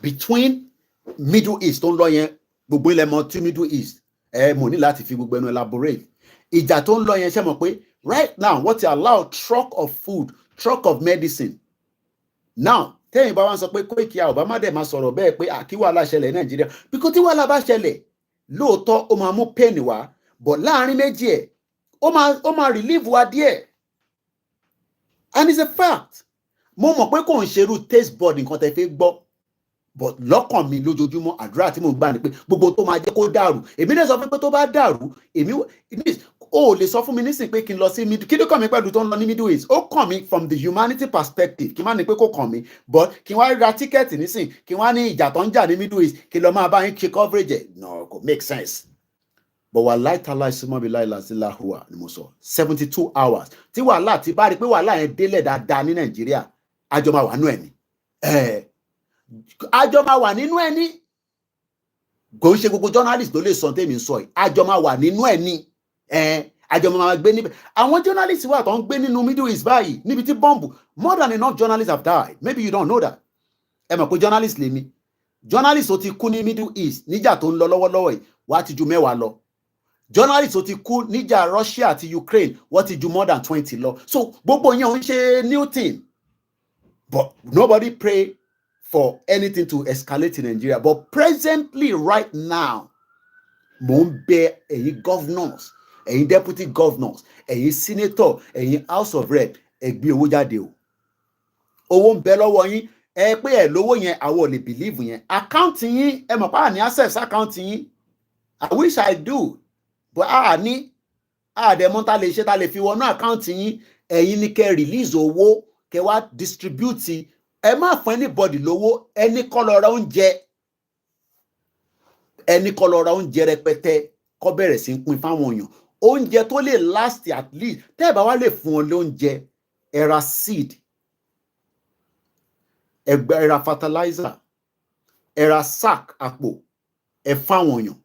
Speaker 1: between Middle East tó ń lọ yẹn gbogbo ilẹ̀ mọ̀ tí Middle East mo ní láti fi gbogbo ẹnu elaborate ìjà tó ń lọ yẹn ṣe mọ̀ pé right now what you allow truck of food, truck of medicine. Now tẹ́yìn bá wá sọ pé Koiki Obama dẹ̀ máa sọ̀rọ̀ bẹ́ẹ̀ pé kí wàhálà ṣẹlẹ̀ ní Nàìjíríà because tí wàhálà bá ṣẹlẹ̀ lóòótọ́ ó máa mú pain wá but láàrin méjì ẹ̀ ó máa relieve wa díẹ̀, and it's a fact. Mo mọ̀ pé kò ń ṣerú taste board nǹkan tẹ́ fẹ́ gbọ́ but lọ́kàn mi lójoojúmọ́ àdúrà tí mo gbà ni pé gbogbo tó máa jẹ́ kó dàrú èmi náà sọ fún pé tó bá dàrú èmi ò lè sọ fún mi nísìnyí pé kí n lọ sí middle kí ló kàn mí pẹ̀lú tó ń lọ ní Middle East ó kàn mí from the humanity perspective kí n má ní pé kó kàn mí but kí n wá ra tíkẹ́ẹ̀tì nísìnyí kí n wá ní ìjà tó ń jà ní Middle East kí n lọ máa bá yín ṣe coverage ẹ̀ no kò make sense. But wàhálà ìtàlá ìsúnmọ́bi láìláṣíláhùwà ni mo sọ 72 hours tí wàhálà ti bá rí pé wàhálà yẹn délẹ̀ dáadáa ní Nàìjíríà àjọ máa wà nínú ẹ̀ ni àjọ máa wà nínú ẹ̀ ni kò ń ṣe gbogbo journalist ló lè sọ tèmi sọ yìí àjọ máa wà nínú ẹ̀ ni àjọ máa gbé níbẹ̀ àwọn journalists wà tó ń gbé nínú Middle East báyìí níbi tí bọ́ǹbù more than enough journalists have died maybe you don't know that ẹ mọ̀ pé journalist lèmi journalist tó ti kú ní Middle East níjà tó ń lọ lọ́wọ́lọ́wọ́ yìí wá ti ju 10 lọ journalist tó ti kú níjà Russia àti Ukraine wọ́n ti ju more than 20 lọ so gbogbo yẹn ò ń ṣe new thing but nobody pray for anything to escalate in Nigeria. But presently, right now, mo ń bẹ̀ ẹ̀yin governors, ẹ̀yin deputy governors, ẹ̀yin senator, ẹ̀yin House of Rep, ẹ gbé owó jáde o. Owó ń bẹ lọ́wọ́ yín, ẹ pé ẹ lówó yẹn, àwọn ò lè believe yẹn. Account yín, ẹ mọ̀ pé ní access account yín. I wish I do, but ní àdẹ̀mọ́ ta lè ṣe ta lè fi wọnú account yín, ẹ̀yin ni kẹ́ release owó, kẹ́ wá distribute. Ẹ má fún anybody lówó ẹni kọ́ lọ ra oúnjẹ rẹpẹtẹ kó bẹ̀rẹ̀ sí pín fáwọn èèyàn oúnjẹ tó lè last at least tẹ́ ẹ bá wá lè fún wọn lóúnjẹ ẹ ra seed ẹ ra fertilizer ẹ ra sack àpò ẹ fáwọn èèyàn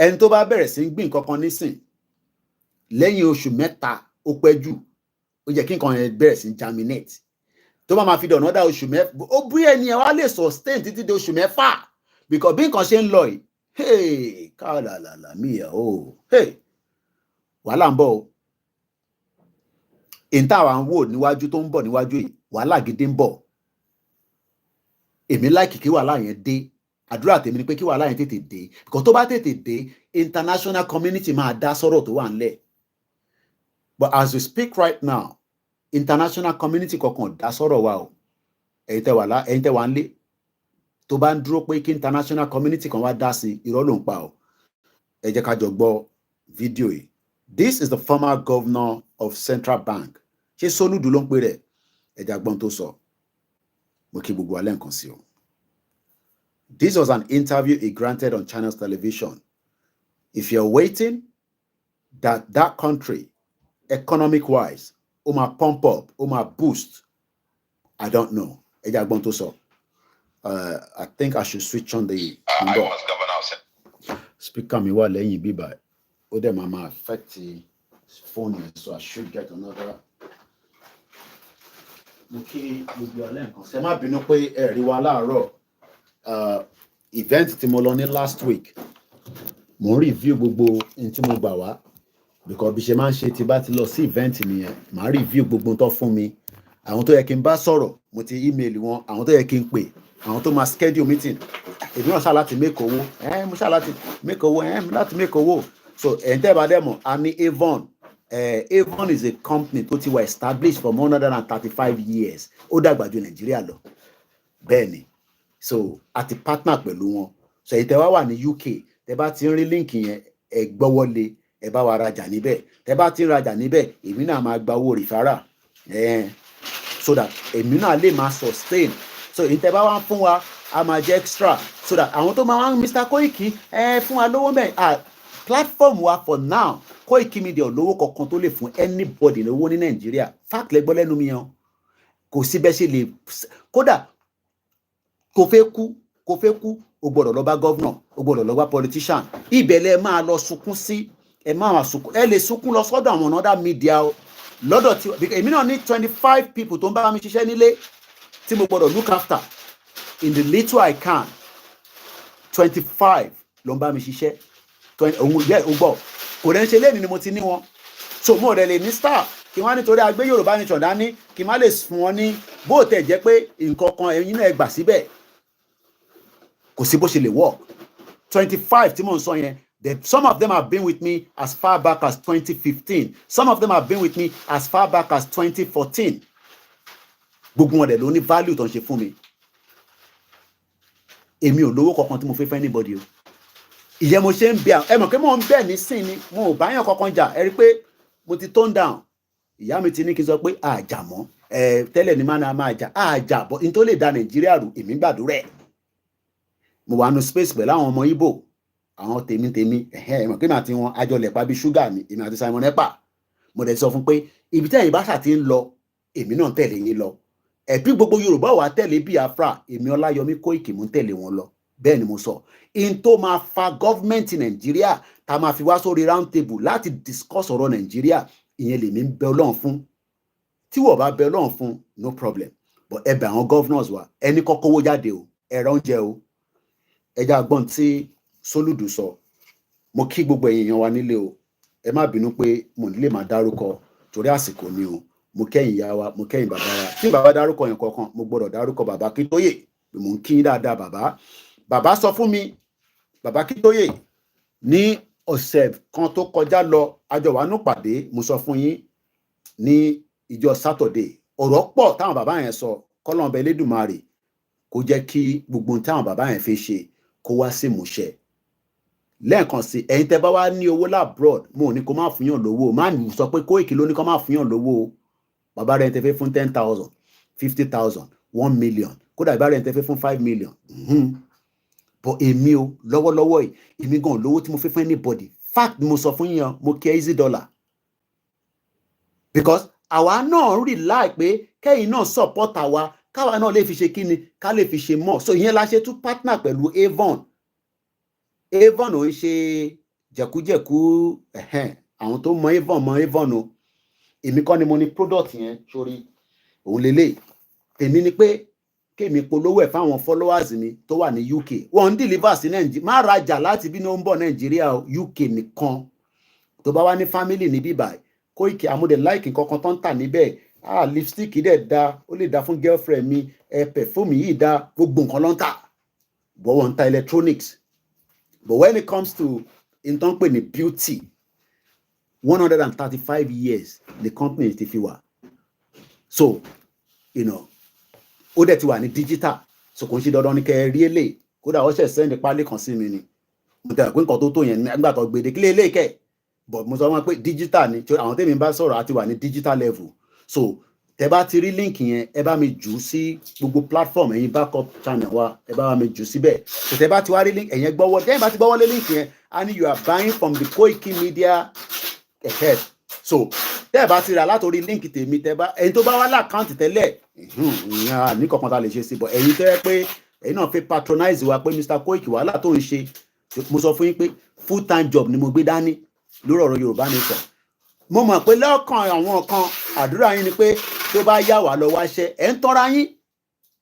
Speaker 1: ẹni tó bá bẹ̀rẹ̀ sí gbìn kankan nísìn lẹ́yìn oṣù 3 ó pẹ́ jù ó yẹ kí nǹkan yẹn bẹ̀rẹ̀ sí germinate tó bá máa fi dọ̀nà dá oṣù 6 ó bí ẹni ẹ wá lè sustain títí dé oṣù 6 because bí nǹkan ṣe ń lọ yìí káàlàlà míyà wàhálà ń bọ̀ o ìta wa ń wò níwájú tó ń bọ̀ níwájú yìí wàhálà gidi ń bọ̀ èmi láìkì kí wàhálà yẹn dé àdúrà tèmi ni pé kí wàhálà yẹn tètè dé because tó bá tètè dé international community máa dá sọ́rọ̀ tó wà ńlẹ̀ but as we speak right now international community kankan dá sọ̀rọ̀ wa o ẹ̀yin tẹ́ wà ń lé tó bá ń dúró pé kí international community kan wá dá sí irọ́ ló ń pa o ẹ jẹ́ ká jọ gbọ́ fídíò yìí. This is the former governor of Central Bank ṣé Soludo ló ń pè rẹ̀ ẹ jẹ́ agbọ́n tó sọ mo kí gbogbo alẹ́ nǹkan sí o. This was an interview he granted on Channels Television. If you're waiting that country economic wise ó máa pump up, ó máa boost. I don't know. Ẹ jẹ́ agbọ́n tó sọ. I think I should switch on the number. Speaker mi wà lẹ́yìn bíbá. Ó dẹ̀ máa affect the phone yẹn, so I should get another. Mo kí gbogbo alẹ́ nǹkan. Ṣé má bínú pé ẹ rí wa láàárọ̀. Event tí mo lọ ní last week. Mo ń review gbogbo ohun tí mo gbà wá. Because bí ṣe máa ń ṣe tí bá ti lọ sí event nìyẹn màá review gbogbo tó fún mi àwọn tó yẹ kí n bá sọ̀rọ̀ mo ti email wọn àwọn tó yẹ kí n pè àwọn tó máa schedule meeting èmi náà ṣáà láti make owó mo ṣáà láti make owó láti make owó so tẹ́ bá dẹ̀ mọ̀ a ní Avon Avon is a company tó ti wà established for more than 35 years ó dàgbà ju Nàìjíríà lọ bẹ́ẹ̀ ni so a ti partner pẹ̀lú wọn so èyí tẹ́ wá wà ní UK tẹ́ bá ti ń rí link yẹn ẹ gbọ́wọ́lé ẹ bá wa rajà níbẹ̀, tẹ́ bá ti ń rajà níbẹ̀ èmi náà máa gba owó rìfárà so that èmi náà lè máa sustain. So ìtẹ́ bá wá fún wa a máa jẹ́ extra so that àwọn tó máa wá Mr. Koiki fún wa lówó mẹ́ platform wa for now Koiki Media lówó kankan tó lè fún anybody lówó ní Nàìjíríà. Fact lẹ gbọ́ lẹ́nu mi yẹn kò sí bẹ́ẹ̀ ṣe lè kódà kò fẹ́ kú o gbọ́dọ̀ lọ bá governor o gbọ́dọ̀ lọ bá politician ibẹ̀ lẹ máa lọ sunkún sí ẹ máa sunkún ẹ lè sunkún lọ sọ́dọ̀ àwọn other media o lọ́dọ̀ tí èmi náà ní 25 people tó ń bá mi ṣiṣẹ́ nílé tí mo gbọ́dọ̀ look after in the little I can 25 ló ń bá mi ṣiṣẹ́ òun yẹ o gbọ́ kò rẹ̀ ń ṣe lẹ́ni ni mo ti ní wọn so mo rẹ̀ lè ní star kí wọ́n nítorí agbé Yorùbá Nation dání kí má lè fún wọn ní bó tẹ̀ jẹ́ pé nǹkan kan ẹ̀yin náà gbà síbẹ̀ kò sí bó ṣe lè work 25 tí mò ń sọ yẹn some of them have been with me as far back as 2015 some of them have been with me as far back as 2014 gbogbo wọn dẹ̀ ló ní value tó ń ṣe fún mi èmi ò lówó kankan tí mo fẹ́ fẹ́ anybody o ìyẹn mo ṣe ń bẹ ẹ mọ̀ pé mo ń bẹ̀ nísìn ni mo ò bá yàn kankan jà ẹ rí pé mo ti tone down ìyá mi ti ní kí n sọ pé àjà mọ́ tẹ́lẹ̀ ni máa jà àjà bọ́ ní tó lè da Nàìjíríà rú èmi gbàdúrà ẹ̀ mo wà nù space pẹ̀lú àwọn ọmọ Ìgbò àwọn tèmi ẹ̀mọ̀ kí n àti wọn àjọlẹ̀ pa bí ṣúgà mi èmi àti Simon Ekpa mo dẹ̀ sọ fún pé ibi tẹ́yìn bá ṣà ti ń lọ èmi náà tẹ̀lé yín lọ ẹ̀bí gbogbo Yorùbá wà tẹ̀lé Biafra èmi Ọláyọmí Kóìkì mú tẹ̀lé wọn lọ bẹ́ẹ̀ ni mo sọ in tó máa fa gọ́fìmẹ̀ntì Nàìjíríà tá máa fi wá sórí round table láti discuss ọ̀rọ̀ Nàìjíríà ìyẹn lèmi ń bẹ Ọlọ́run fún tí wọ́n bá bẹ Ọlọ́run fún no problem but ẹ bẹ̀ àwọn governors wa ẹni kọ́kọ́ owó jáde o ẹ̀rọ oúnjẹ o ẹja gbọ́n tí Sólùdù sọ mo kí gbogbo èèyàn wa nílé o ẹ má bínú pé mo nílé máa dárúkọ torí àsìkò ni o mo kẹ́yìn ìyá wa mo kẹ́yìn bàbá wa tí bàbá dárúkọ yẹn kankan mo gbọ́dọ̀ dárúkọ bàbá Kítóyè mo ń kí dáadáa bàbá sọ fún mi bàbá Kítóyè ní ọ̀sẹ̀ kan tó kọjá lọ àjọwánú pàdé mo sọ fún yín ní ìjọ Saturday ọ̀rọ̀ pọ̀ táwọn bàbá yẹn sọ kọ́lọ́ọ̀bẹ Elédùmarè kó jẹ́ kí gbogbo táwọn bàbá yẹn fi ṣe kó wá sí ìmúṣẹ lẹ́ẹ̀kan sí ẹ̀yin tẹ́ bá wá ní owó labroad mo ní kó má fún yàn lówó má ní sọ pé Kóìkì ló ní kó má fún yàn lówó bàbá rẹ̀ ń tẹ́fẹ́ fún 10,000 50,000 1 million kódà ìbá rẹ̀ ń tẹ́fẹ́ fún 5 million but èmi o lọ́wọ́lọ́wọ́ yìí èmi gan lówó tí mo fẹ́ fún anybody fact mo sọ fún yàn mo kí easy dollar because àwa náà rely pé kẹ́yìn náà support àwa káwa náà lè fi ṣe kíni ká lè fi ṣe mọ́ so ìyẹn la ṣe tún partner pẹ̀lú Avon ò ń ṣe jẹ̀kújẹ̀kú àwọn tó mọ Avon o èmi kọ́ ni mo ní product yẹn sórí òun lélẹ̀ tèmi ni pé kémi polówó ẹ̀ fáwọn followers mi tó wà ní UK wọ́n ń deliver sí Nàìjíríà má rajà láti bí ní ó ń bọ̀ Nàìjíríà UK nìkan tó bá wá ní family ní bíbáyìí Kóìkì àmúdẹ̀ láìkì kankan tó ń tà níbẹ̀ lipstick dẹ̀ da ó lè da fún girlfriend mi perfume yìí da gbogbo nǹkan ló ń tà but wọ́n ń ta electronics but when it comes to in tó ń pè ní beauty 135 years the company ti fi wà so ó dẹ̀ ti wà ní digital so kò ń ṣe dandan ní kẹ́ ẹ rí èlé kódà ó ṣẹ̀ sẹ́ndì pálí kan sí mi ni mo tẹ̀lé pé nǹkan tó yẹn nígbà tó gbèdé kílé ilé ìkẹ́ but mo sọ wọn pé digital ni àwọn tèmi bá sọ̀rọ̀ àti wà ní digital level so tẹ bá ti rí link yẹn ẹ bá mi jù sí gbogbo platform ẹ̀yin backup channel wa ẹ bá mi jù síbẹ̀ so tẹ bá ti wá rí link ẹ̀yẹn gbọ́wọ́ tẹ́yìn bá ti gbọ́wọ́ lé link yẹn and you are buying from the KOIKIMEDIA ahead so tẹ́ ẹ bá ti rà látòrí link tèmi tẹ́ bá ẹ̀yin tó bá wá láàkáǹtì tẹ́lẹ̀ ìyẹn ní kankan tá lè ṣe sí but ẹ̀yin tẹ́ pé ẹ̀yin náà fẹ́ patronize wa pé Mr. Koiki wàhálà tó ń ṣe mo sọ fún yín pé full time job ni mo gbé dání lórí ọ̀rọ̀ Yorùbá Nation mo mọ̀ pé lọ́kàn àwọn kan àdúrà yín ni pé tó bá yá wà lọ wáṣẹ́ ẹ̀ ń tọ́ra yín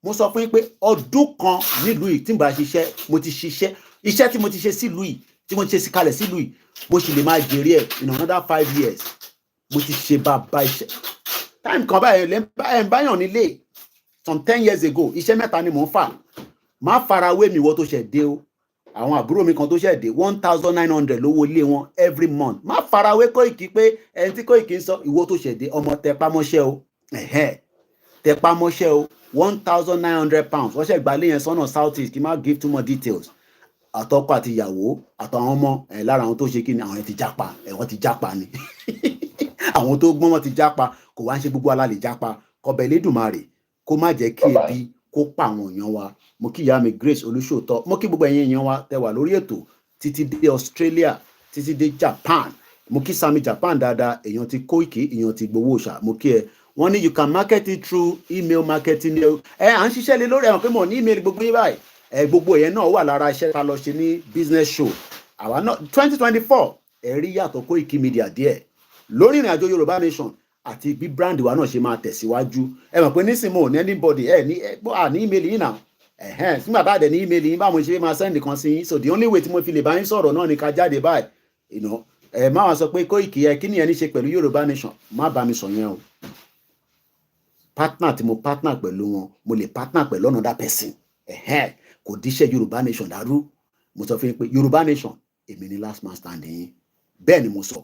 Speaker 1: mo sọ fún yín pé ọdún kan nílùú yìí tí n bá ṣiṣẹ́ mo ti ṣiṣẹ́ iṣẹ́ tí mo ti ṣe sílùú yìí tí mo ti ṣe kalẹ̀ sílùú yìí mo sì lè máa jèrè ẹ̀ in another 5 years mo ti ṣe bàbá iṣẹ́ time kan báyìí ẹ̀ ń báyàn nílé some 10 years ago iṣẹ́ mẹ́ta ni mò ń fà má farawé mi wọ́n tó ṣẹ̀ dé o àwọn àbúrò mi kan tó ṣẹ̀ dé 1,900 lówó ilé wọn every month má farawé Kóìkì pé ẹni tí Kóìkì ń sọ ìwọ tó ṣẹ̀ dé ọmọ tẹpámọ́ṣẹ́ o tẹpámọ́ṣẹ́ o 1,900 pounds wọ́n ṣẹ̀ gbà lé yẹn sọ́nà south east kí n má give too much details àtọkọ àti ìyàwó àtàwọn ọmọ lára àwọn tó ṣe kí ni àwọn ti jápa wọ́n ti jápa ni àwọn tó gbọ́n wọn ti jápa kò wá ń ṣe gbogbo alálè jápa kọbẹ̀ Elédùmarè kó má jẹ́ kí ebi kó pa àwọn èèyàn wa. Mo kí ìyá mi Grace Olúṣòótọ́, mo kí gbogbo ẹ̀yin èèyàn wa tẹ́ wà lórí ètò títí dé Australia títí dé Japan. Mo kí Sami Japan dáadáa, èèyàn ti Koiki, èèyàn ti gbowó ṣá, mo kí ẹ. Wọ́n ní you can market it through email marketing. À ń ṣiṣẹ́ lé lórí ẹ̀wọ̀n pé mo ní email gbogbo yín báyìí. Gbogbo yẹn náà wà lára iṣẹ́ ta lọ ṣe ní business show. Àwa náà 2024 ẹ̀rí yàtọ̀ KOIKIMEDIA díẹ̀ lórí ìrìn àjò Yorùbá Nation àti bí brand wa náà ṣe máa tẹ̀síwájú. Ẹ mọ̀ pé nísìnyí mo ní anybody ní email yín náà. Nígbà bá dẹ̀ ní email yín báwo ṣe máa send nǹkan sí yín. So the only way tí mo fi lè bá yín sọ̀rọ̀ náà ni ká jáde báyìí. Má wá sọ pé Koiki kí ni ẹni ṣe pẹ̀lú Yorùbá Nation, má bá mi sọ yẹn o. Partner tí mo partner pẹ̀lú wọn, mo lè partner pẹ̀lú another person. Kò díṣẹ́ Yorùbá Nation dàrú. Mo sọ fún yín pé Yorùbá Nation èmi ni last man standing yín. Bẹ́ẹ̀ ni mo sọ.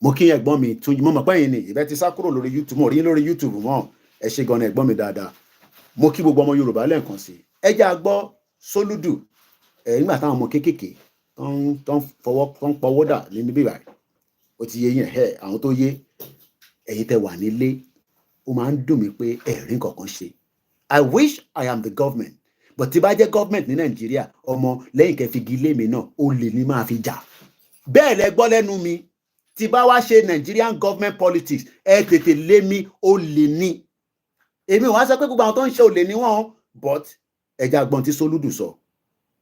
Speaker 1: Mo kí ẹ̀gbọ́n mi tún mo mọ̀ pé yín ni ìbẹ́ ti sá kúrò lórí YouTube, mo rí yín lórí YouTube mọ́. Ẹ ṣé gan-an ẹ̀gbọ́n mi dáadáa. Mo kí gbogbo ọmọ Yorùbá lẹ́ẹ̀kan sí. Ẹ jẹ́ a gbọ́ Sólúdù. Nígbà táwọn ọmọ kéékèèké tó ń pọwọ́ dà nínú bíbá rẹ̀. Ó ti yé yín àwọn tó yé ẹ̀yin tẹ́ wà nílé. Ó máa ń dùn mí pé ẹ̀rín kankan ṣe. I wish I am the government. But tí bá jẹ́ government ní Nàìjíríà, ọmọ lẹ́yìn kẹfìgì ilé mi náà, ó lè ní máa fi jà. Bẹ́ẹ̀ lẹ gbọ́ lẹ́nu mi. Tí bá wá ṣe Nigerian government politics, ẹ tètè lé mi, ó lè ní. Èmi wá sọ pé gbogbo àwọn tó ń ṣe olè ní wọn, but ẹja gbọ́n tí Sólúdù sọ.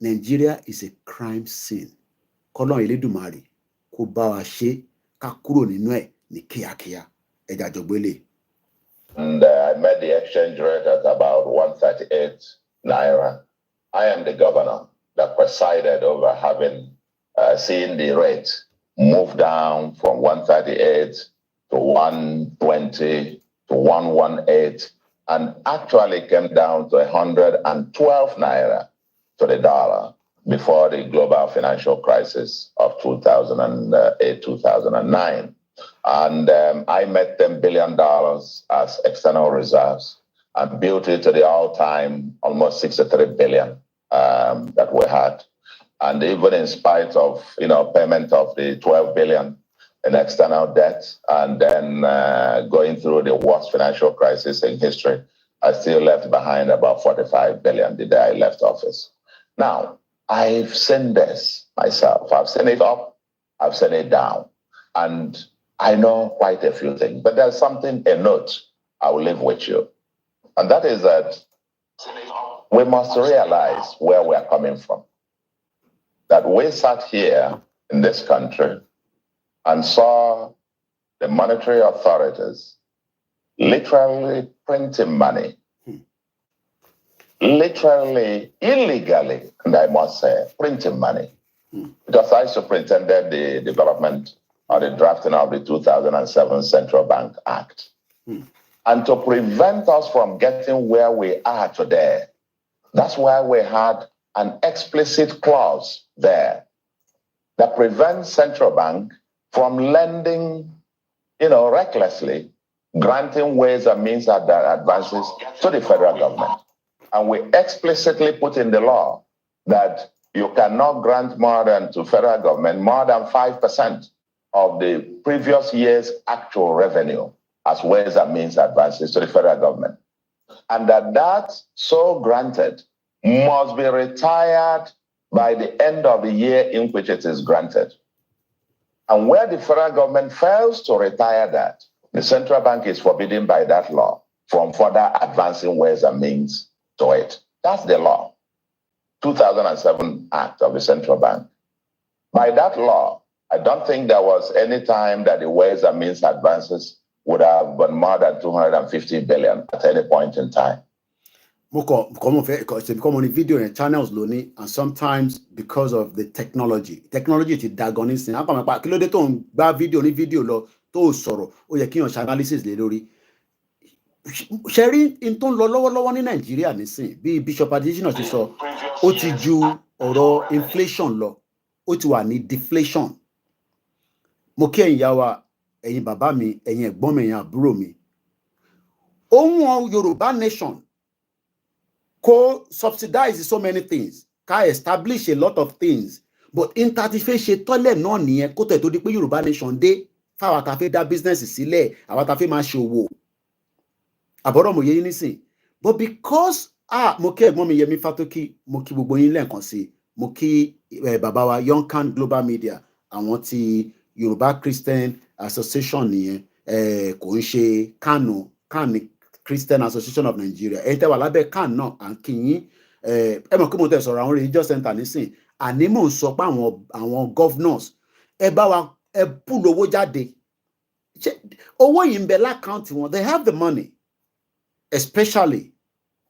Speaker 1: Nigeria is a crime scene. Kọ́lọ́run Elédùmarè kó bá wa ṣe ká kúrò nínú ẹ̀ ní kíákíá. Ẹja jọgbélé.
Speaker 2: And I met the exchange rate at about 138 naira. I am the governor that presided over having seen the rate move down from 138 to 120 to 118, and actually came down to 112 naira to the dollar before the global financial crisis of 2008, 2009. And I met $10 billion as external reserves and built it to the all-time almost 63 billion that we had. And even in spite of, payment of the 12 billion in external debt and then going through the worst financial crisis in history, I still left behind about 45 billion the day I left office. Now, I've seen this myself. I've seen it up, I've seen it down. And I know quite a few things, but there's something, a note I will leave with you. And that is that we must realize where we are coming from. That we sat here in this country and saw the monetary authorities literally printing money, literally illegally, and I must say, printing money. Because I superintended the development or the drafting of the 2007 Central Bank Act. And to prevent us from getting where we are today, that's why we had an explicit clause there that prevents central bank from lending, recklessly, granting ways and means advances to the federal government. And we explicitly put in the law that you cannot grant more than to federal government more than 5% of the previous year's actual revenue as ways and means advances to the federal government. And that so granted must be retired by the end of the year in which it is granted. And where the federal government fails to retire that, the central bank is forbidden by that law from further advancing ways and means to it. That's the law. 2007 Act of the Central Bank. By that law, I don't think there was any time that the ways and means advances would have been more than 250 billion at any point in time.
Speaker 1: Come on video and channels lónìí, and sometimes because of the technology ti dagan nísìn á kàn máa pa kí ló dé tó ń gbá fídíò ní fídíò lọ tó sọ̀rọ̀ ó yẹ kí yàn ṣe analysis lé lórí. Ṣe rí in tó ń lọ lọ́wọ́lọ́wọ́ ní Nàìjíríà nísìn bí Bishop Adesina ti sọ ó ti ju ọ̀rọ̀ inflation lọ, ó ti wà ní deflation. Mo kí ẹ̀yin ìyá wa, ẹ̀yin bàbá mi, ẹ̀yin ẹ̀gbọ́n mi, ẹ̀yin àbúrò mi. Ohun Yorùbá Nation kó subsidize so many things ká establish a lot of things but interface ṣe tọ́lẹ̀ náà nìyẹn kó tẹ̀ tó di pé Yorùbá nation dé fáwọn tá fẹ́ dá business sílẹ̀ àwọn tá fẹ́ máa ṣòwò àbọ̀rọ̀ mo yé yín nísìn but because mo kí ẹ̀gbọ́n mi Yẹmí Fátókì mo kí gbogbo yín lẹ́ẹ̀kan sí mo kí bàbá wa Yonkan Global Media àwọn ti Yorùbá Christian Association nìyẹn kò ń ṣe CAN Christian Association of Nigeria ẹ̀yin tẹ́ wà lábẹ́ CAN náà à ń kí yín ẹ mọ̀ kí mo tẹ̀ sọ̀rọ̀ àwọn religious center nísìn àní mò ń sọ pé àwọn governors ẹ bá wa ẹ pull owó jáde owó yìí ń bẹ lákàntì wọn they have the money especially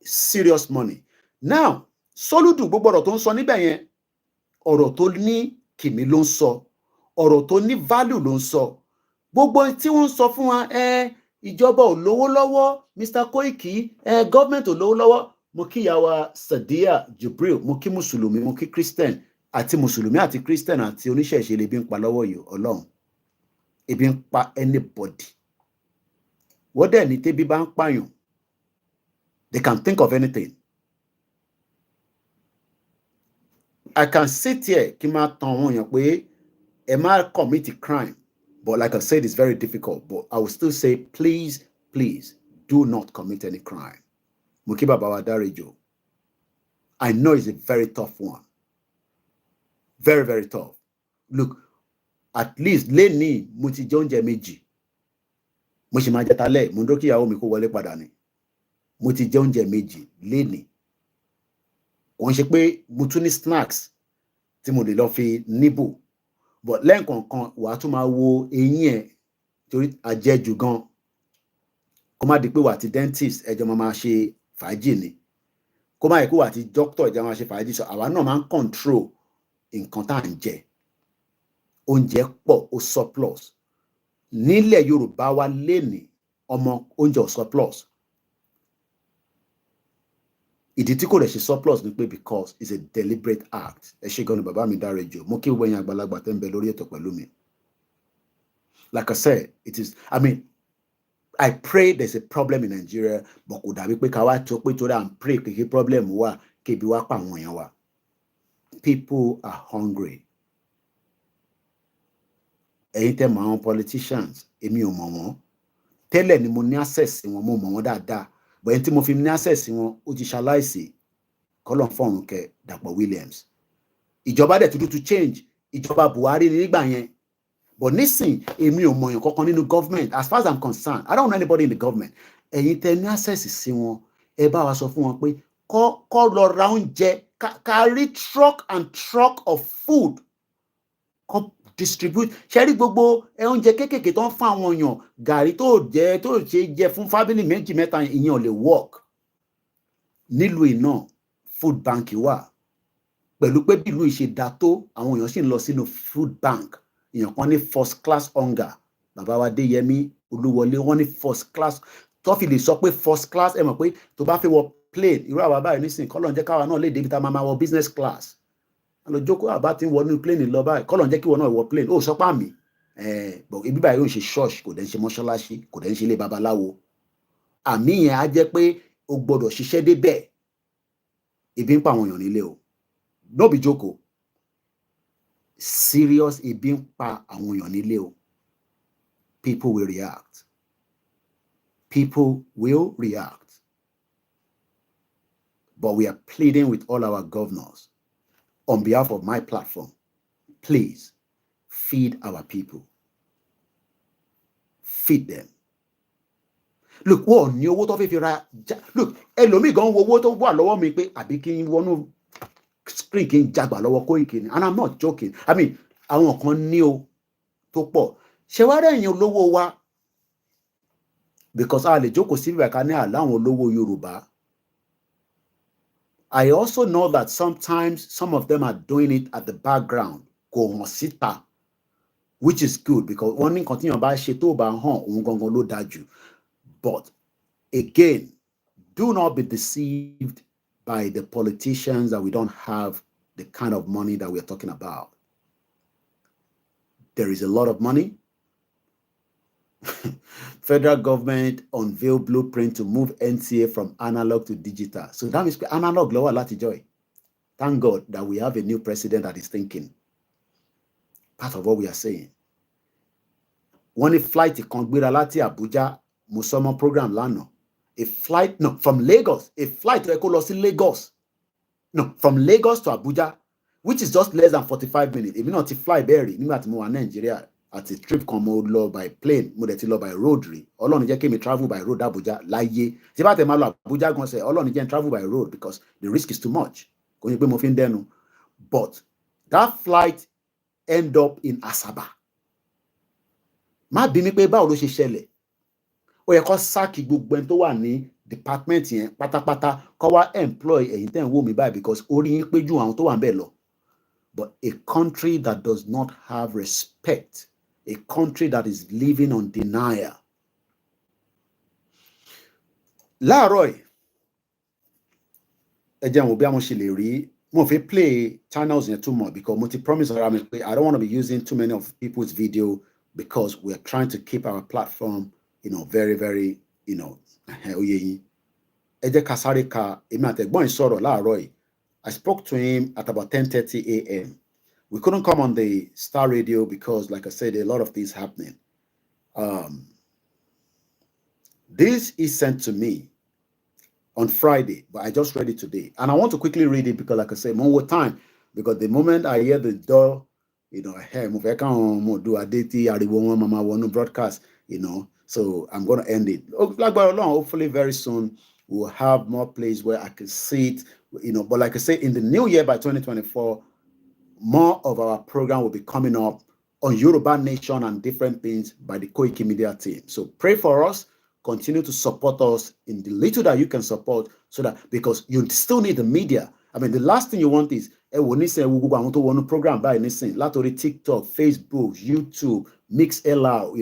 Speaker 1: serious money now Soludo gbogbo ọ̀rọ̀ tó ń sọ níbẹ̀ yẹn ọ̀rọ̀ tó ní kìmí ló ń sọ ọ̀rọ̀ tó ní value ló ń sọ gbogbo tí wọ́n ń sọ fún wa ìjọba ò lówó lọ́wọ́ Mr. Koiki government ò lówó lọ́wọ́ mo kí ìyàwó Sadiya Jibril mo kí mùsùlùmí mo kí Christian àti mùsùlùmí àti Christian àti oníṣẹ̀ṣe lè bí ń pa lọ́wọ́ yìí Ọlọ́run ebi ń pa anybody wọ́n dẹ̀ ní tẹ́bí bá ń pààyàn they can think of anything. I can sit here kí n máa tan àwọn èèyàn pé ẹ má commit a crime but like I said it's very difficult but I will still say please do not commit any crime. Mo kí bàbá wa Dáréjò I know it's a very tough one very very tough look at least lẹ́ni mo ti jẹ oúnjẹ méjì mo sì máa jẹ talẹ́ mo ń dókè ìyàwó mi kó wọlé padà ni mo ti jẹ oúnjẹ méjì lẹ́ni kò ń ṣe pé mo tún ní snacks tí mo lè lọ fi níbò but lẹ́ẹ̀kọ̀ọ̀kan wàá tún máa wo eyín ẹ̀ torí àjẹjù gan kó má di pé wà á ti dentist ẹjọ́ máa ṣe fàájì ni kó má yẹ kó wà á ti doctor ẹjọ́ máa ṣe fàájì so àwa náà máa ń control nǹkan tá à ń jẹ oúnjẹ pọ̀ ó surplus nílẹ̀ Yorùbá wa lénìí ọmọ oúnjẹ ò surplus ìdí tí kò rẹ̀ ṣe surplus ni pé because it's a deliberate act ẹ ṣe gan ni bàbá mi Dáréjò mo kí wẹ́yìn àgbàlagbà tẹ́ ń bẹ lórí ètò pẹ̀lú mi like I said I pray there's a problem in Nigeria but kò dàbí pé ká wá tó pé torí à ń pray kí problem wà kébi wá pa àwọn èèyàn wa people are hungry ẹ̀yin tẹ́ mọ̀ àwọn politicians èmi ò mọ̀ wọ́n tẹ́lẹ̀ ni mo ní access wọn mo mọ̀ wọ́n dáadáa bọ̀yẹn tí mo fi ní access wọn ó ti ṣaláìsí kọ́lọ̀ fọ́run kẹ Dàpọ̀ Williams ìjọba dẹ̀ tuntun to change ìjọba Buhari nígbà yẹn but nísìn èmi ò mọ̀yàn kankan nínú government as far as I'm concerned I don't know anybody in the government ẹ̀yin tẹ́ ní access sí wọn ẹ bá wa sọ fún wọn pé kọ́ lọ ra oúnjẹ kárí truck and truck of food kọ́ distribute ṣe rí gbogbo oúnjẹ kéékèèké tó ń fún àwọn èèyàn gàrí tó ṣe jẹ fún family méjì mẹ́ta ìyẹn ò lè work nílùú iná food bank wà pẹ̀lú pé bí ìlú ìṣe dá tó àwọn èèyàn sì ń lọ sínú food bank èèyàn kan ní first class hunger bàbá wa Adéyẹmí Olúwọlé wọn ní first class tó fi lè sọ pé first class ẹ mọ̀ pé tó bá fẹ́ wọ plane irú àwa báyìí nísìnyí kọ́lọ̀ ń jẹ́ káwa náà lè débi tá a máa wọ business class lọ jókòó àbá tí ń wọ nínú plane lọ báyìí kọ́lọ̀ ń jẹ́ kí wọ́n náà wọ plane ó sọ́pà mi ibi báyìí yóò ṣe church kò dẹ̀ ń ṣe mọ́ṣáláṣí kò dẹ̀ ń ṣe ilé babaláwo àmì yẹn á jẹ́ pé o gbọ́dọ̀ ṣiṣẹ́ débẹ̀ ebi ń pa àwọn èèyàn nílé o no be jókòó serious ebi ń pa àwọn èèyàn nílé o people will react but we are pleading with all our governors on behalf of my platform, please feed our people. Feed them. Look, wọ́n ní owó tó fẹ́ fi ra look, ẹlòmíì gan wo owó tó wà lọ́wọ́ mi pé àbí kí n wọnú screen kí n jagbà lọ́wọ́ Koiki ni and I'm not joking. Àwọn kan ní o tó pọ̀. Ṣé wá rẹ̀ yẹn olówó wa because a lè jókòó sí ìgbà kan ní àláwọn olówó Yorùbá. I also know that sometimes some of them are doing it at the background, kò hàn síta, which is good because wọ́n ní nǹkan tí yàn bá ṣe tó bá hàn òun gangan ló dájú. But again, do not be deceived by the politicians that we don't have the kind of money that we're talking about. There is a lot of money. Federal government unveiled blueprint to move NTA from analog to digital. So that means analog lower láti joy. Thank God that we have a new president that is thinking. Part of what we are saying. When a flight kan gbéra láti Abuja, mo sọ mọ́ program lánàá. A flight, no, from Lagos, a flight to kó lọ sí Lagos. No, from Lagos to Abuja, which is just less than 45 minutes. Èmi náà ti fly bẹ́ẹ̀ rí nígbà tí mo wà Nàìjíríà. Àti trip kan mo lọ by plane, mo dẹ̀ ti lọ by road rí. Ọlọ́run jẹ́ kí mi travel by road Abuja láyé. Tí bá tẹ̀ máa lọ Abuja gan sẹ́, Ọlọ́run jẹ́ n travel by road because the risk is too much. Kò ní pé mo fi ń dẹnu. But that flight end up in Asaba. Má bí mi pé báwo ló ṣe ṣẹlẹ̀. Ó yẹ kó sáàkì gbogbo ẹni tó wà ní department yẹn pátápátá kó wá employ ẹ̀yin tẹ́ ń wò mí báyìí because orí yín pé ju àwọn tó wà ń bẹ̀ lọ. But a country that does not have respect, a country that is living on denial. Láàárọ̀ yìí, ẹ jẹ́ n wò bí àwọn ṣe lè rí. Mo fi play channels yẹn too much because mo ti promise ara mi pé I don't want to be using too many of people's video because we're trying to keep our platform, very, very, oyè yín. Ẹ jẹ́ ká sáré ka èmi àtẹ̀gbọ́n yìí sọ̀rọ̀ láàárọ̀ yìí. I spoke to him at about 10:30 a.m. We couldn't come on the Star Radio because, like I said, a lot of things happening. This is sent to me on Friday, but I just read it today. And I want to quickly read it because, like I said, more time. Because the moment I hear the door, broadcast, so I'm going to end it. Hopefully very soon we'll have more places where I can sit, but like I say, in the new year by 2024, more of our program will be coming up on Yoruba Nation and different things by the KOIKIMEDIA team. So pray for us, continue to support us in the little that you can support, so that, because you still need the media. I mean, the last thing you want is program by anything. Latori TikTok, Facebook, YouTube, MixLR,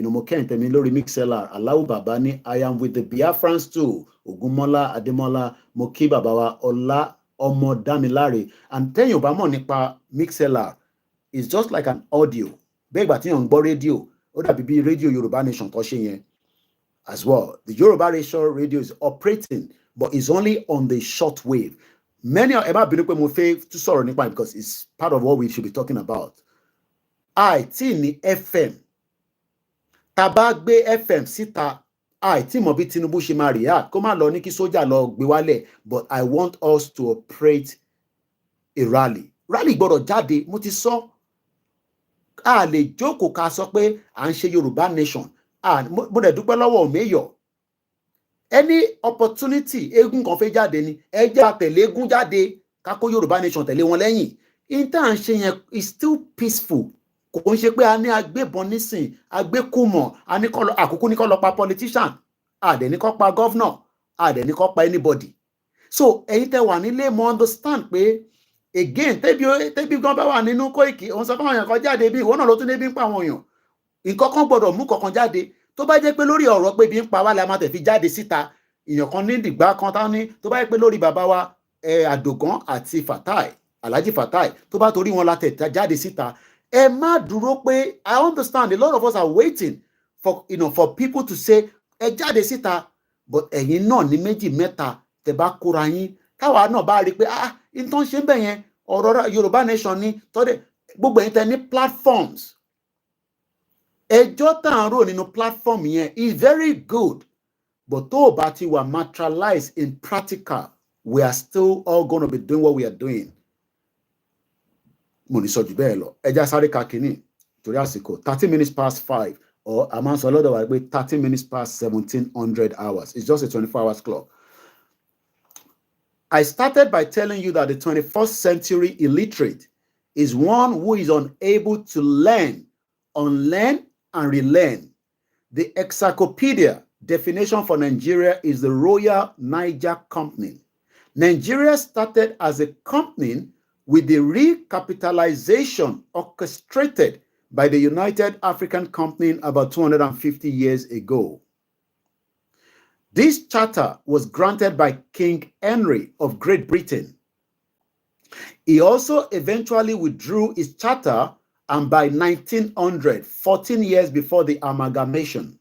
Speaker 1: Lori MixLR, Allow Babani, I am with the Biafrans too. Ogumola, Ademola, Moki Babawa, Ola, Omo Damilari. And then you bamo nipa MixLR is just like an audio. Beg bati on radio. Oda bibi Radio Yoruba Nation touching as well. The Yoruba Nation radio is operating, but it's only on the short wave. Many of to sorrow nipa because it's part of what we should be talking about. Ni FM. Tabagbe FM sita. Tí mo bí Tinubu ṣe máa react kó má lọ ní kí sójà lọ gbé wálẹ̀, but I want us to operate a rally. Rally gbọ́dọ̀ jáde, mo ti sọ. A lè jókòó ká sọ pé à ń ṣe Yorùbá Nation. Mo dẹ̀ dúpẹ́ lọ́wọ́ Mayor. Any opportunity eégún kan fẹ́ jáde ni, ẹ jẹ́ àtẹ̀lé eégún jáde ká kó Yorùbá Nation tẹ̀lé wọn lẹ́yìn. Inta ń ṣe yẹn is still peaceful. Kò ń ṣe pé a ní agbébọn nísìn, agbékùmọ̀, a ní kọ́ àkókò ní kọ́ lọ pa politician, a dẹ̀ ní kọ́ pa governor, a dẹ̀ ní kọ́ pa anybody. So ẹ̀yin tẹ́ wà nílé mo understand pé again tẹ́bí gan bá wà nínú Koiki, òun sọ fún àwọn èèyàn kan jáde bí ìwọ náà ló tún débi ń pa àwọn èèyàn. Nǹkan kan gbọ́dọ̀ mú kankan jáde. Tó bá jẹ́ pé lórí ọ̀rọ̀ pé bí ń pa wá la máa tẹ̀ fi jáde síta, èèyàn kan ní dìgbà kan tán ní tó bá jẹ́ pé lórí bàbá wa Àdògán àti Fatai, Alhaji Fatai, tó bá torí wọn la tẹ̀ jáde síta. Ẹ má dúró pé, I understand a lot of us are waiting for for people to say ẹ jáde síta, but ẹ̀yin náà ní méjì mẹ́ta tẹ́ bá kóra yín káwa náà bá rí pé nǹkan ṣe ń bẹ̀ yẹn ọ̀rọ̀ Yorùbá Nation ní tọ́dẹ̀ gbogbo ẹ̀yin tẹ́ ní platforms. Ẹjọ́ tá à ń rò nínú platform yẹn is very good, but tó o bá ti wà materialized in practical, we are still all going to be doing what we are doing. Mo ní sọ jù bẹ́ẹ̀ lọ. Ẹja sáré ka kínní torí àsìkò 30 minutes past 5 or a máa ń sọ lọ́dọ̀ wa pé 30 minutes past 1700 hours. It's just a 24 hours clock. I started by telling you that the 21st century illiterate is one who is unable to learn, unlearn, and relearn. The encyclopedia definition for Nigeria is the Royal Niger Company. Nigeria started as a company with the recapitalization orchestrated by the United African Company about 250 years ago. This charter was granted by King Henry of Great Britain. He also eventually withdrew his charter, and by 1900, 14 years before the amalgamation,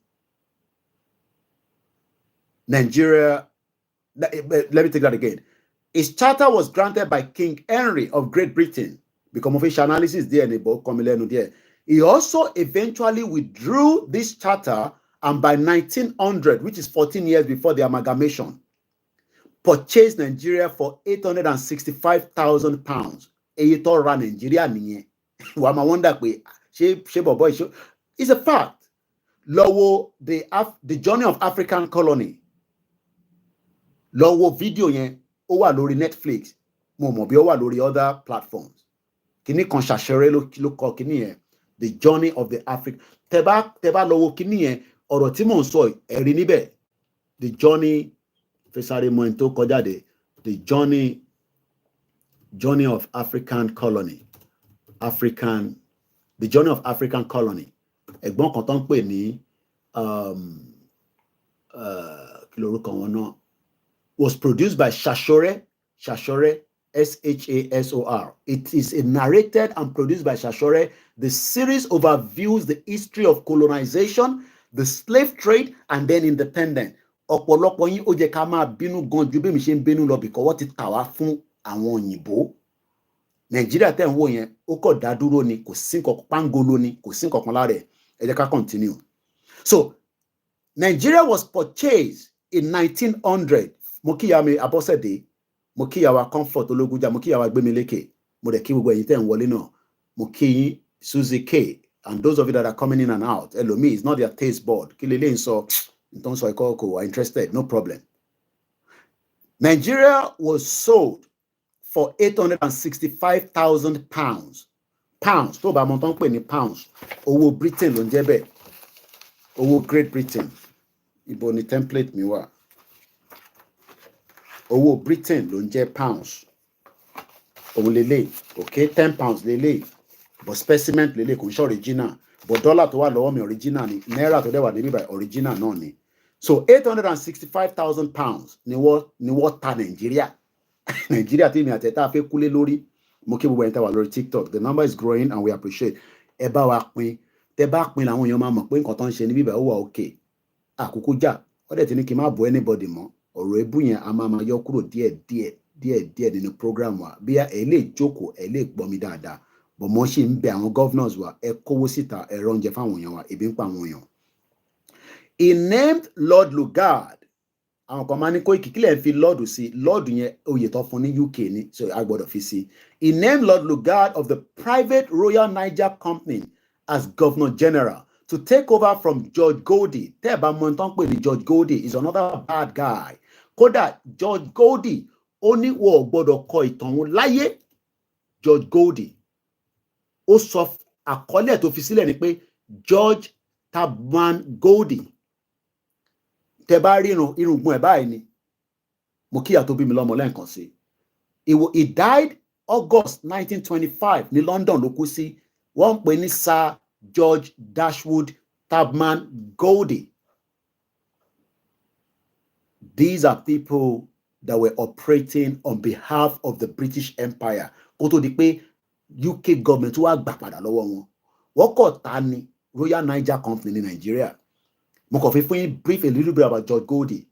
Speaker 1: Nigeria, let me take that again. His charter was granted by King Henry of Great Britain. Because of his analysis there in the book, he also eventually withdrew this charter, and by 1900, which is 14 years before the amalgamation, purchased Nigeria for £865,000. Èyí tó ra Nigeria nìyẹn. Wàá máa wonder pé ṣé bọ̀bọ̀ ìṣó. It's a fact. Lọ́wọ́ the journey of African colony. Lọ́wọ́ fídíò yẹn ó wà lórí Netflix. Mo mọ̀ bí ó wà lórí other platforms. Kìíní kan ṣàṣẹrẹ ló kọ kìíní yẹn. The journey of the African. Tẹ́ bá lọ́wọ́ kìíní yẹn ọ̀rọ̀ tí mò ń sọ ẹ̀rí níbẹ̀. The journey Fesare Moento Kojade, the journey of African colony. The journey of African colony. Ẹ̀gbọ́n kan tó ń pè ní kí lorúkọ wọn náà, was produced by Shashore, Shashor. It is narrated and produced by Shashore. The series overviews the history of colonization, the slave trade, and then independence. Ọ̀pọ̀lọpọ̀ yín ó jẹ́ ká máa bínú gan ju bí mi ṣe ń bínú lọ because wọ́n ti tà wá fún àwọn òyìnbó. Nàìjíríà tẹ́ ń wò yẹn ó kọ̀ dá dúró ni, kò sí nǹkan pangolo ni, kò sí nǹkan kan lára ẹ̀. Ẹ jẹ́ ká continue. So Nigeria was purchased in 1900. Mo kíyà mi Abọ́sẹ̀dé, mo kíyà wa Comfort Ológunjà, mo kíyà wa Gbémilékè, mo dẹ̀ kí gbogbo ẹ̀yin tẹ́ ń wọlé náà, mo kí yín Suzy K, and those of you that are coming in and out. Ẹlòmíì, it's not their taste board. Kí lélẹ́yìn sọ. In terms of are interested, no problem. Nigeria was sold for £865,000. Pounds. Tó bá mọ̀ tán pè ní pounds. Owó Britain ló ń jẹ́ bẹ́ẹ̀. Owó Great Britain. Ibo ni template mi wà. Owó Britain ló ń jẹ́ pounds. Owó lélẹ̀. Okay, £10 lélẹ̀. But specimen lélẹ̀ kò ń ṣe original. But dollar tó wà lọ́wọ́ mi original ni, naira tó dẹ̀ wà níbí by original náà ni. So £865,000 ni wọ́n ta Nigeria. Nigeria tí mi àtẹ̀tà fẹ́ kúlé lórí. Mo kí gbogbo ẹni tá wà lórí TikTok. The number is growing and we appreciate. Ẹ bá wa pín. Tẹ́ bá pín làwọn èèyàn máa mọ̀ pé nǹkan tó ń ṣe níbí báyìí ó wà okay. Àkókò jà. Ó dẹ̀ ti ní kí n má bọ́ anybody mọ́. Ọ̀rọ̀ ebú yẹn a máa yọ kúrò díẹ̀ nínú program wa. Bí ẹ lè jókòó, ẹ lè gbọ́ mi dáadáa. But mo ṣì ń bẹ àwọn governors wa, ẹ kówó síta, ẹ rán oúnjẹ fáwọn èèyàn wa, ebi ń pa àwọn èèyàn. He named Lord Lugard. Àwọn kan máa ní Koiki kílẹ̀ ń fi Lord sí. Lord yẹn oyè tó fún ní UK ni, so a gbọ́dọ̀ fi sí. He named Lord Lugard of the private Royal Niger Company as Governor General to take over from George Goldie. Tẹ́ ẹ bá mọ̀ tán pé ní George Goldie is another bad guy. Kódà George Goldie ó ní wọ́n ò gbọ́dọ̀ kọ ìtàn wọn láyé. George Goldie ó sọ àkọlé tó fi sílẹ̀ ni pé George Tubman Goldie. Tẹ́ bá rí irùngbọ̀n ẹ̀ báyìí ni. Mo kíyà tó bí mi lọ́mọ lẹ́ǹkan sí. He died August 1925 ní London ló kú sí. Wọ́n ń pè ní Sir George Dashwood Tubman Goldie. These are people that were operating on behalf of the British Empire. Kó tó di pé UK government wá gbà padà lọ́wọ́ wọn. Wọ́n kọ̀ ta ni Royal Niger Company ní Nigeria. Mo kàn fi fún yín brief a little bit about George Goldie.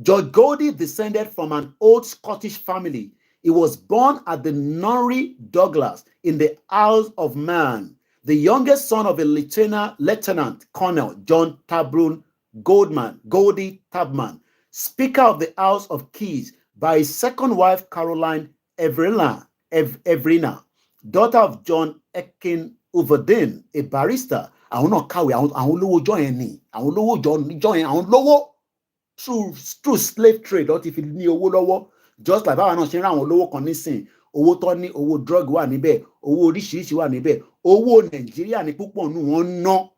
Speaker 1: George Goldie descended from an old Scottish family. He was born at the Nunnery Douglas in the Isle of Man, the youngest son of a Lieutenant Colonel John Tubman Goldie Tubman, Speaker of the House of Keys, by his second wife Caroline Evrina, daughter of John Ekin Overdin, a barrister. Àwọn náà kàwé, àwọn olówó jọ yẹn ni, àwọn olówó jọ yẹn, àwọn lówó through slave trade ó ti fi ní owó lọ́wọ́. Just like báwa náà ṣe ń rán àwọn olówó kan nísìn, owó tó ní, owó drug wà níbẹ̀, owó oríṣiríṣi wà níbẹ̀, owó Nàìjíríà ní púpọ̀ nù wọ́n ná.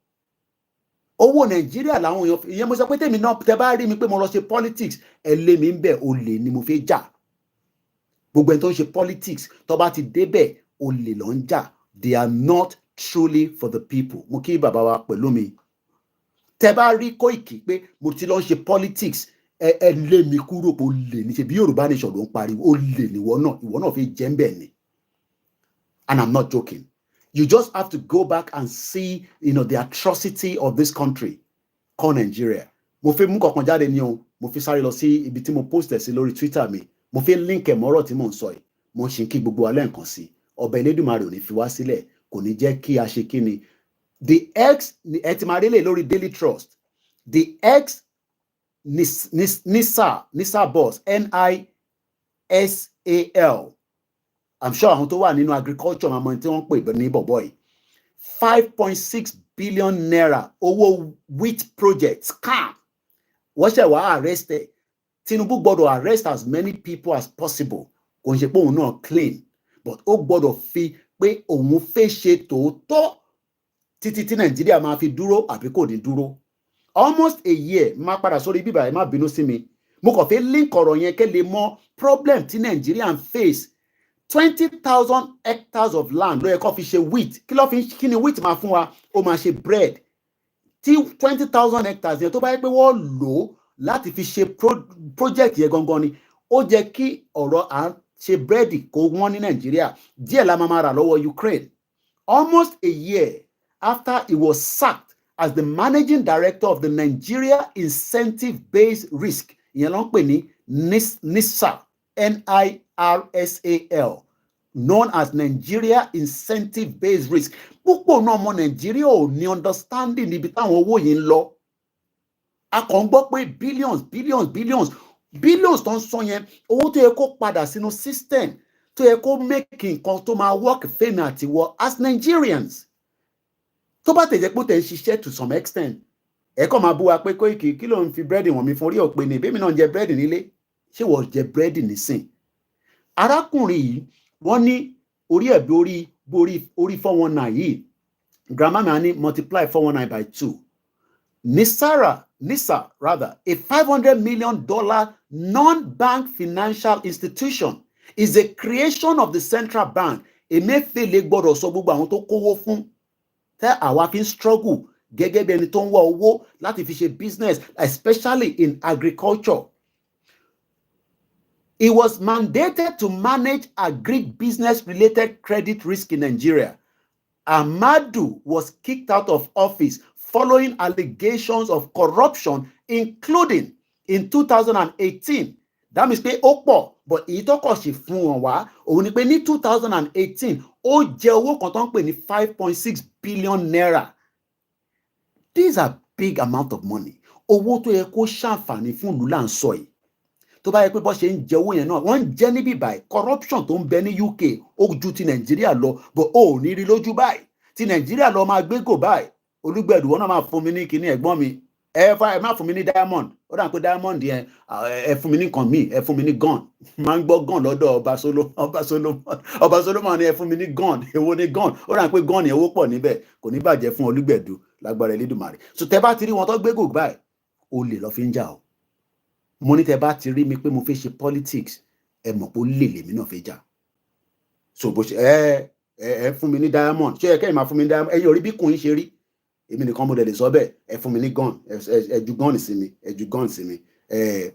Speaker 1: Owó Nàìjíríà làwọn èèyàn, ìyẹn mo sọ pé tèmi náà tẹ́ bá rí mi pé mo lọ ṣe politics, ẹ lé mi ń bẹ̀, olè ni mo fẹ́ jà. Gbogbo ẹni tó ń ṣe politics tó bá ti débẹ̀, olè ló ń jà. They are not truly for the people. Mo kí bàbá wa pẹ̀lú mi. Tẹ́ bá rí Koiki pé mo ti lọ ń ṣe politics, ẹ lé mi kúrò pé olè ní ṣe bí Yorùbá nation ló ń pariwo, olè ni ìwọ náà fi jẹ́ ń bẹ̀ ni. And I'm not joking. You just have to go back and see, the atrocity of this country called Nigeria. Mo fi mú kankan jáde ní o, mo fi sáré lọ sí ibi tí mo post ẹ̀ sí lórí Twitter mi. mo fi link ẹ̀ mọ́rọ̀ tí mò ń sọ yìí mo ṣì ń kí gbogbo wa lẹ́ẹ̀kan sí ọba Elédùmarè ò ní fi wá sílẹ̀ kò ní jẹ́ kí a ṣe kí ni the ex ẹ ti máa rí lè lórí Daily Trust the ex NISA boss NISAL I'm sure àwọn tó wà nínú agriculture máa mọ tí wọ́n pè ní bọ̀bọ̀ yìí 5.6 billion naira owó wheat project scam wọ́n ṣẹ̀ wá arrested Tinubu gbọ́dọ̀ arrest as many people as possible kò ń ṣe pé òun náà clean but ó gbọ́dọ̀ fi pé òun fẹ́ ṣe tòótọ́ títí tí Nàìjíríà máa fi dúró àbí kò ní dúró almost a year máa padà sórí bíbá ẹ má bínú sí mi mo kàn fẹ́ link ọ̀rọ̀ yẹn kẹ́ lè mọ problem tí Nàìjíríà ń face 20,000 hectares of land ló yẹ kó fi ṣe wheat kí ni wheat máa fún wa ó máa ṣe bread tí 20,000 hectares yẹn tó bá yẹ pé wọ́n lò ó láti fi ṣe project yẹn gangan ni ó jẹ́ kí ọ̀rọ̀ à ń ṣe bread kó wọ́n ní Nàìjíríà díẹ̀ la máa rà lọ́wọ́ Ukraine almost a year after he was sacked as the managing director of the Nigeria Incentive-Based Risk ìyẹn ló ń pè ní NIRSAL NIRSAL known as Nigeria Incentive-Based Risk púpọ̀ náà ọmọ Nàìjíríà ò ní understanding níbi táwọn owó yìí ń lọ a kàn ń gbọ́ pé billions tó ń sọ yẹn owó tó yẹ kó padà sínú system tó yẹ kó make nǹkan tó máa work fẹ́mi àti wọ as Nigerians tó bá tẹ̀jẹ́ pé tẹ̀ ń ṣiṣẹ́ to some extent ẹ kàn máa bú wa pé Koiki kí ló ń fi búrẹ́dì wọ̀n mi fún orí ọ̀pẹ ni ìbémi náà ń jẹ búrẹ́dì nílé ṣé wọ́n jẹ búrẹ́dì nísìn arákùnrin yìí wọ́n ní orí ẹ̀ bí orí 419 yìí grandma mi á ní multiply 419 by 2 NISA rather a $500 million non-bank financial institution is a creation of the central bank Emefiele gbọ́dọ̀ sọ gbogbo àwọn tó kówó fún tẹ́ àwa fi ń struggle gẹ́gẹ́ bí ẹni tó ń wá owó láti fi ṣe business especially in agriculture. He was mandated to manage agri-business related credit risk in Nigeria. Ahmadu was kicked out of office following allegations of corruption including in 2018. That means pé ó pọ̀ but èyí tó kọ̀ sí fún wọn wá òun ni pé ní 2018 ó jẹ owó kan tó ń pè ní 5.6 billion naira. These are big amount of money. Owó tó yẹ kó ṣàǹfààní fún ìlú là ń sọ yìí. Tó bá yẹ pé bó ṣe ń jẹ owó yẹn náà wọ́n ń jẹ níbí báyìí corruption tó ń bẹ ní UK ó ju ti Nàìjíríà lọ but ó ò ní rí lójú báyìí ti Nàìjíríà lọ máa gbé gò báyìí Olúgbẹ̀dù wọn náà máa fún mi ní kíní ẹ̀gbọ́n mi ẹ má fún mi ní diamond ó dà pé diamond yẹn ẹ fún mi ní nǹkan míì ẹ fún mi ní gun máa ń gbọ́ gun lọ́dọ̀ ọba Solomon ni ẹ fún mi ní gun èwo ni gun ó dà pé gun yẹn owó pọ̀ níbẹ̀ kò ní bàjẹ́ fún Olúgbẹ̀dù lágbára Elédùmarè so tẹ bá ti rí wọn tó gbé gò báyìí olè lọ fi ń jà o mo ní tẹ bá ti rí mi pé mo fẹ́ ṣe politics ẹ mọ̀ pé ó lè lèmi náà fẹ́ jà so bó ṣe ẹ fún mi ní diamond ṣé ẹ kẹ́yìn máa fún mi ní diamond ẹ̀yin ò rí bí kùn yín ṣe rí èmi nìkan mo dẹ̀ lè sọ bẹ́ẹ̀ ẹ fún mi ní gun ẹ ju gun sí mi ẹ ju gun sí mi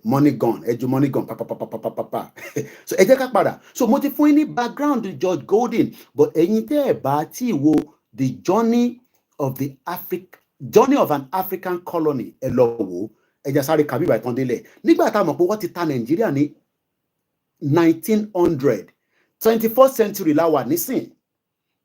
Speaker 1: money gun ẹ ju money gun papapapapapa so ẹ jẹ́ ká padà so mo ti fún yín ní background George Golden but ẹ̀yin tẹ́ ẹ bá tí wo the journey of an African colony ẹ lọ wò ẹ jẹ́ sáré kàbí ìbàdàn délẹ̀ nígbà tá a mọ̀ pé wọ́n ti ta Nàìjíríà ní 1900 21st century la wà nísìn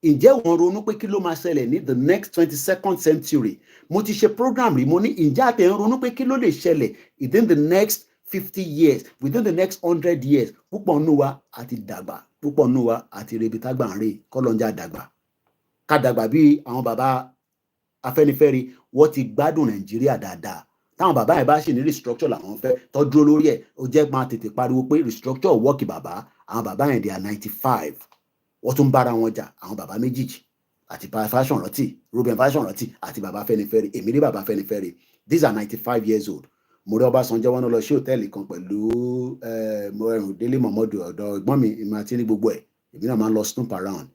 Speaker 1: ǹjẹ́ wọ́n ronú pé kí ló máa ṣẹlẹ̀ ní the next 22nd century mo ti ṣe program rí mo ní ǹjẹ́ àtẹ̀ ń ronú pé kí ló lè ṣẹlẹ̀ within the next 50 years within the next 100 years púpọ̀ nù wa àti dàgbà púpọ̀ nù wa àti rebi tágbà ń rè kọ́lọ́njà dàgbà ká dàgbà bí àwọn bàbá Afẹ́nifẹ́re wọ́n ti gbádùn Nàìjíríà dáadáa táwọn bàbá yẹn bá ṣì ní restructure làwọn fẹ́ tọ́jú lórí ẹ̀ ó jẹ́ máa tètè pariwo pé restructure wọ́ọ̀kì bàbá àwọn bàbá yẹn they are 95 wọ́n tún bára wọn jà àwọn bàbá méjìjì àti Fáṣọ̀rántì Reuben Fáṣọ̀rántì àti bàbá Afẹ́nifẹ́re èmi ní bàbá Afẹ́nifẹ́re these are 95 years old mo rí Ọbásanjọ́ wọn lọ sí hòtẹ́ẹ̀lì kan pẹ̀lú Délé Mọ̀mọ́dù ọ̀dọ̀ ẹ̀gbọ́n mi ìmọ̀ àti ní gbogbo ẹ̀ èmi náà máa ń lọ snoop around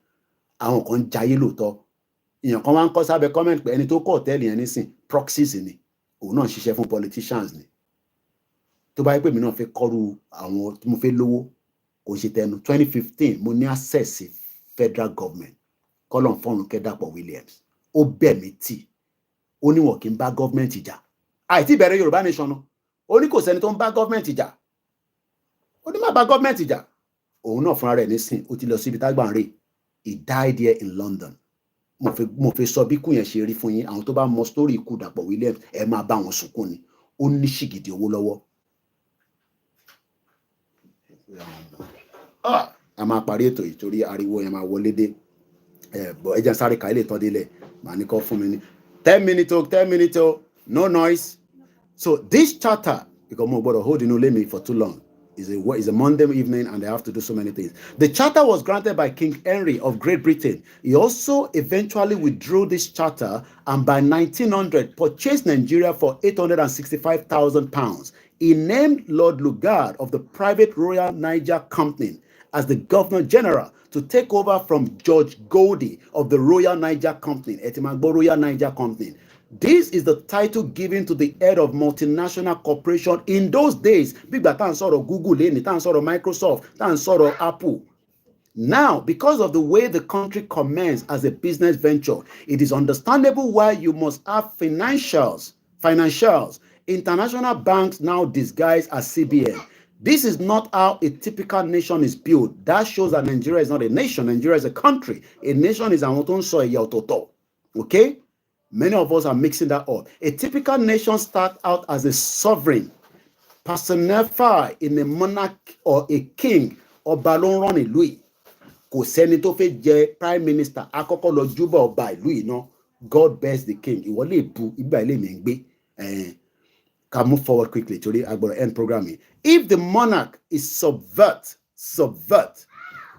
Speaker 1: àwọn kan ń jayé lóòótọ́ èèyàn kan máa ń kọ́ sábẹ́ comment pé ẹni tó kọ́ hòtẹ́ẹ̀lì yẹn nísìn proxies ni òun náà ṣiṣẹ́ fún politicians ni tó bá yẹ pé mi náà fẹ́ kọ́rù àwọn tí mo fẹ́ lówó kò ṣe tẹnu 2015 mo ní access sí federal government kọ́lọ̀n fọ́run kẹ́dàpọ̀ Williams ó bẹ̀ mí tì ó ní wọn kì í bá government jà àìtí ìbẹ̀rẹ̀ Yorùbá nation ó ní kò sẹ́ni tó ń bá government jà ó ní má bá gọ́ọ̀mẹ̀ntì jà. Òun náà fúnra rẹ̀ nísìn ó ti lọ síbi tágbà ń rè. He died here in London. Mo fi sọ bí ikú yẹn ṣe rí fún yín. Àwọn tó bá mọ story ikú Dàpọ̀ Williams ẹ máa bá wọn sunkún ni. Ó ní ṣìgìdì owó lọ́wọ́. A máa parí ètò yìí torí ariwo yẹn máa wọlé dé. Bọ̀ ẹ jẹ́ sáré ka ilé ìtọ́ délẹ̀. Màá ní kọ́ fún mi ní 10 minutes no noise. So this charter, because mo gbọ́dọ̀ hold inú ilé mi for too long, is a Monday evening and they have to do so many things. The charter was granted by King Henry of Great Britain. He also eventually withdrew this charter and by 1900 purchased Nigeria for £865,000. He named Lord Lugard of the private Royal Niger Company as the Governor General to take over from George Goldie of the Royal Niger Company, Etimagbo Royal Niger Company. This is the title given to the head of multinational corporation in those days. Big tá ń sọ̀rọ̀ Google lẹ́ni, tá ń sọ̀rọ̀ Microsoft, tá ń sọ̀rọ̀ Apple. Now, because of the way the country commenced as a business venture, it is understandable why you must have financials. International banks now disguised as CBN. This is not how a typical nation is built. That shows that Nigeria is not a nation. Nigeria is a country. A nation is àwọn tó ń sọ ẹ̀yà ọ̀tọ̀ọ̀tọ̀. Okay? Many of us are mixing that up. A typical nation starts out as a sovereign, personified in a monarch or a king. Ọba ló ń rán ìlú yìí. Kò sẹ́ni tó fẹ́ jẹ prime minister. Àkọ́kọ́ lọ júbà ọba ìlú yìí náà. God bless the king. Ìwọ lè bu ìgbà ilé mi ń gbé. Can move forward quickly. Today I'm going to end programming. If the monarch is subvert,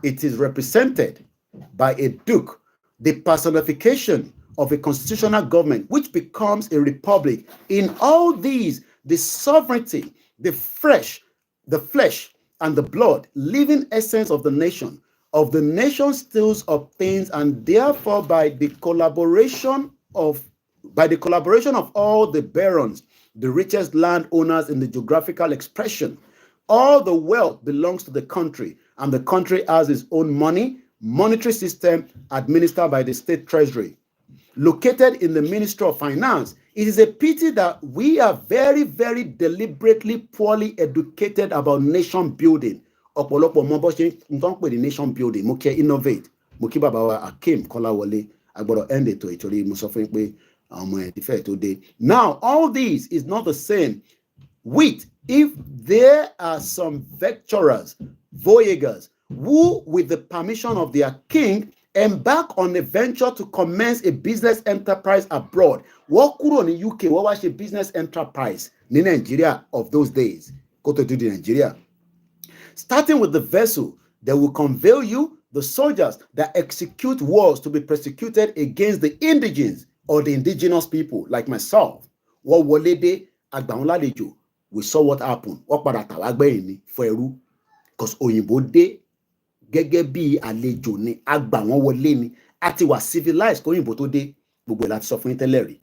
Speaker 1: it is represented by a duke, the personification of a constitutional government, which becomes a republic. In all these, the sovereignty, the flesh, and the blood, living essence of the nation still obtains, and therefore by the collaboration of all the barons, the richest landowners in the geographical expression, all the wealth belongs to the country, and the country has its own monetary system administered by the state treasury. Located in the Ministry of Finance, it is a pity that we are very, very deliberately poorly educated about nation building. Ọ̀pọ̀lọpọ̀ mọ bó ṣe ń tán pè ní nation building. Mo kí innovate. Mo kí bàbá wa Akeem Kọ́láwọlé. A gbọ́dọ̀ end ètò ìtorí mo sọ fún yín pé àwọn ọmọ ẹ̀ ti fẹ́ tó dé. Now, all this is not the same with if there are some voyagers who, with the permission of their king, embark on a venture to commence a business enterprise abroad. Wọ́n kúrò ní UK, wọ́n wá ṣe business enterprise ní Nigeria of those days. Kó tó di Nigeria. Starting with the vessel, they will convey you the soldiers that execute wars to be persecuted against the indigenes or the indigenous people like myself. Wọ́n wọlé dé àgbà wọn lálejò. We saw what happened. Wọ́n padà tà wá gbẹ̀yìn ní fún ẹrú. Because òyìnbó dé gẹ́gẹ́ bí àlejò ni àgbà wọn wọlé ni. A ti wà civilized kó òyìnbó tó dé. Gbogbo ẹ̀ láti sọ fún yín tẹ́lẹ̀ rí.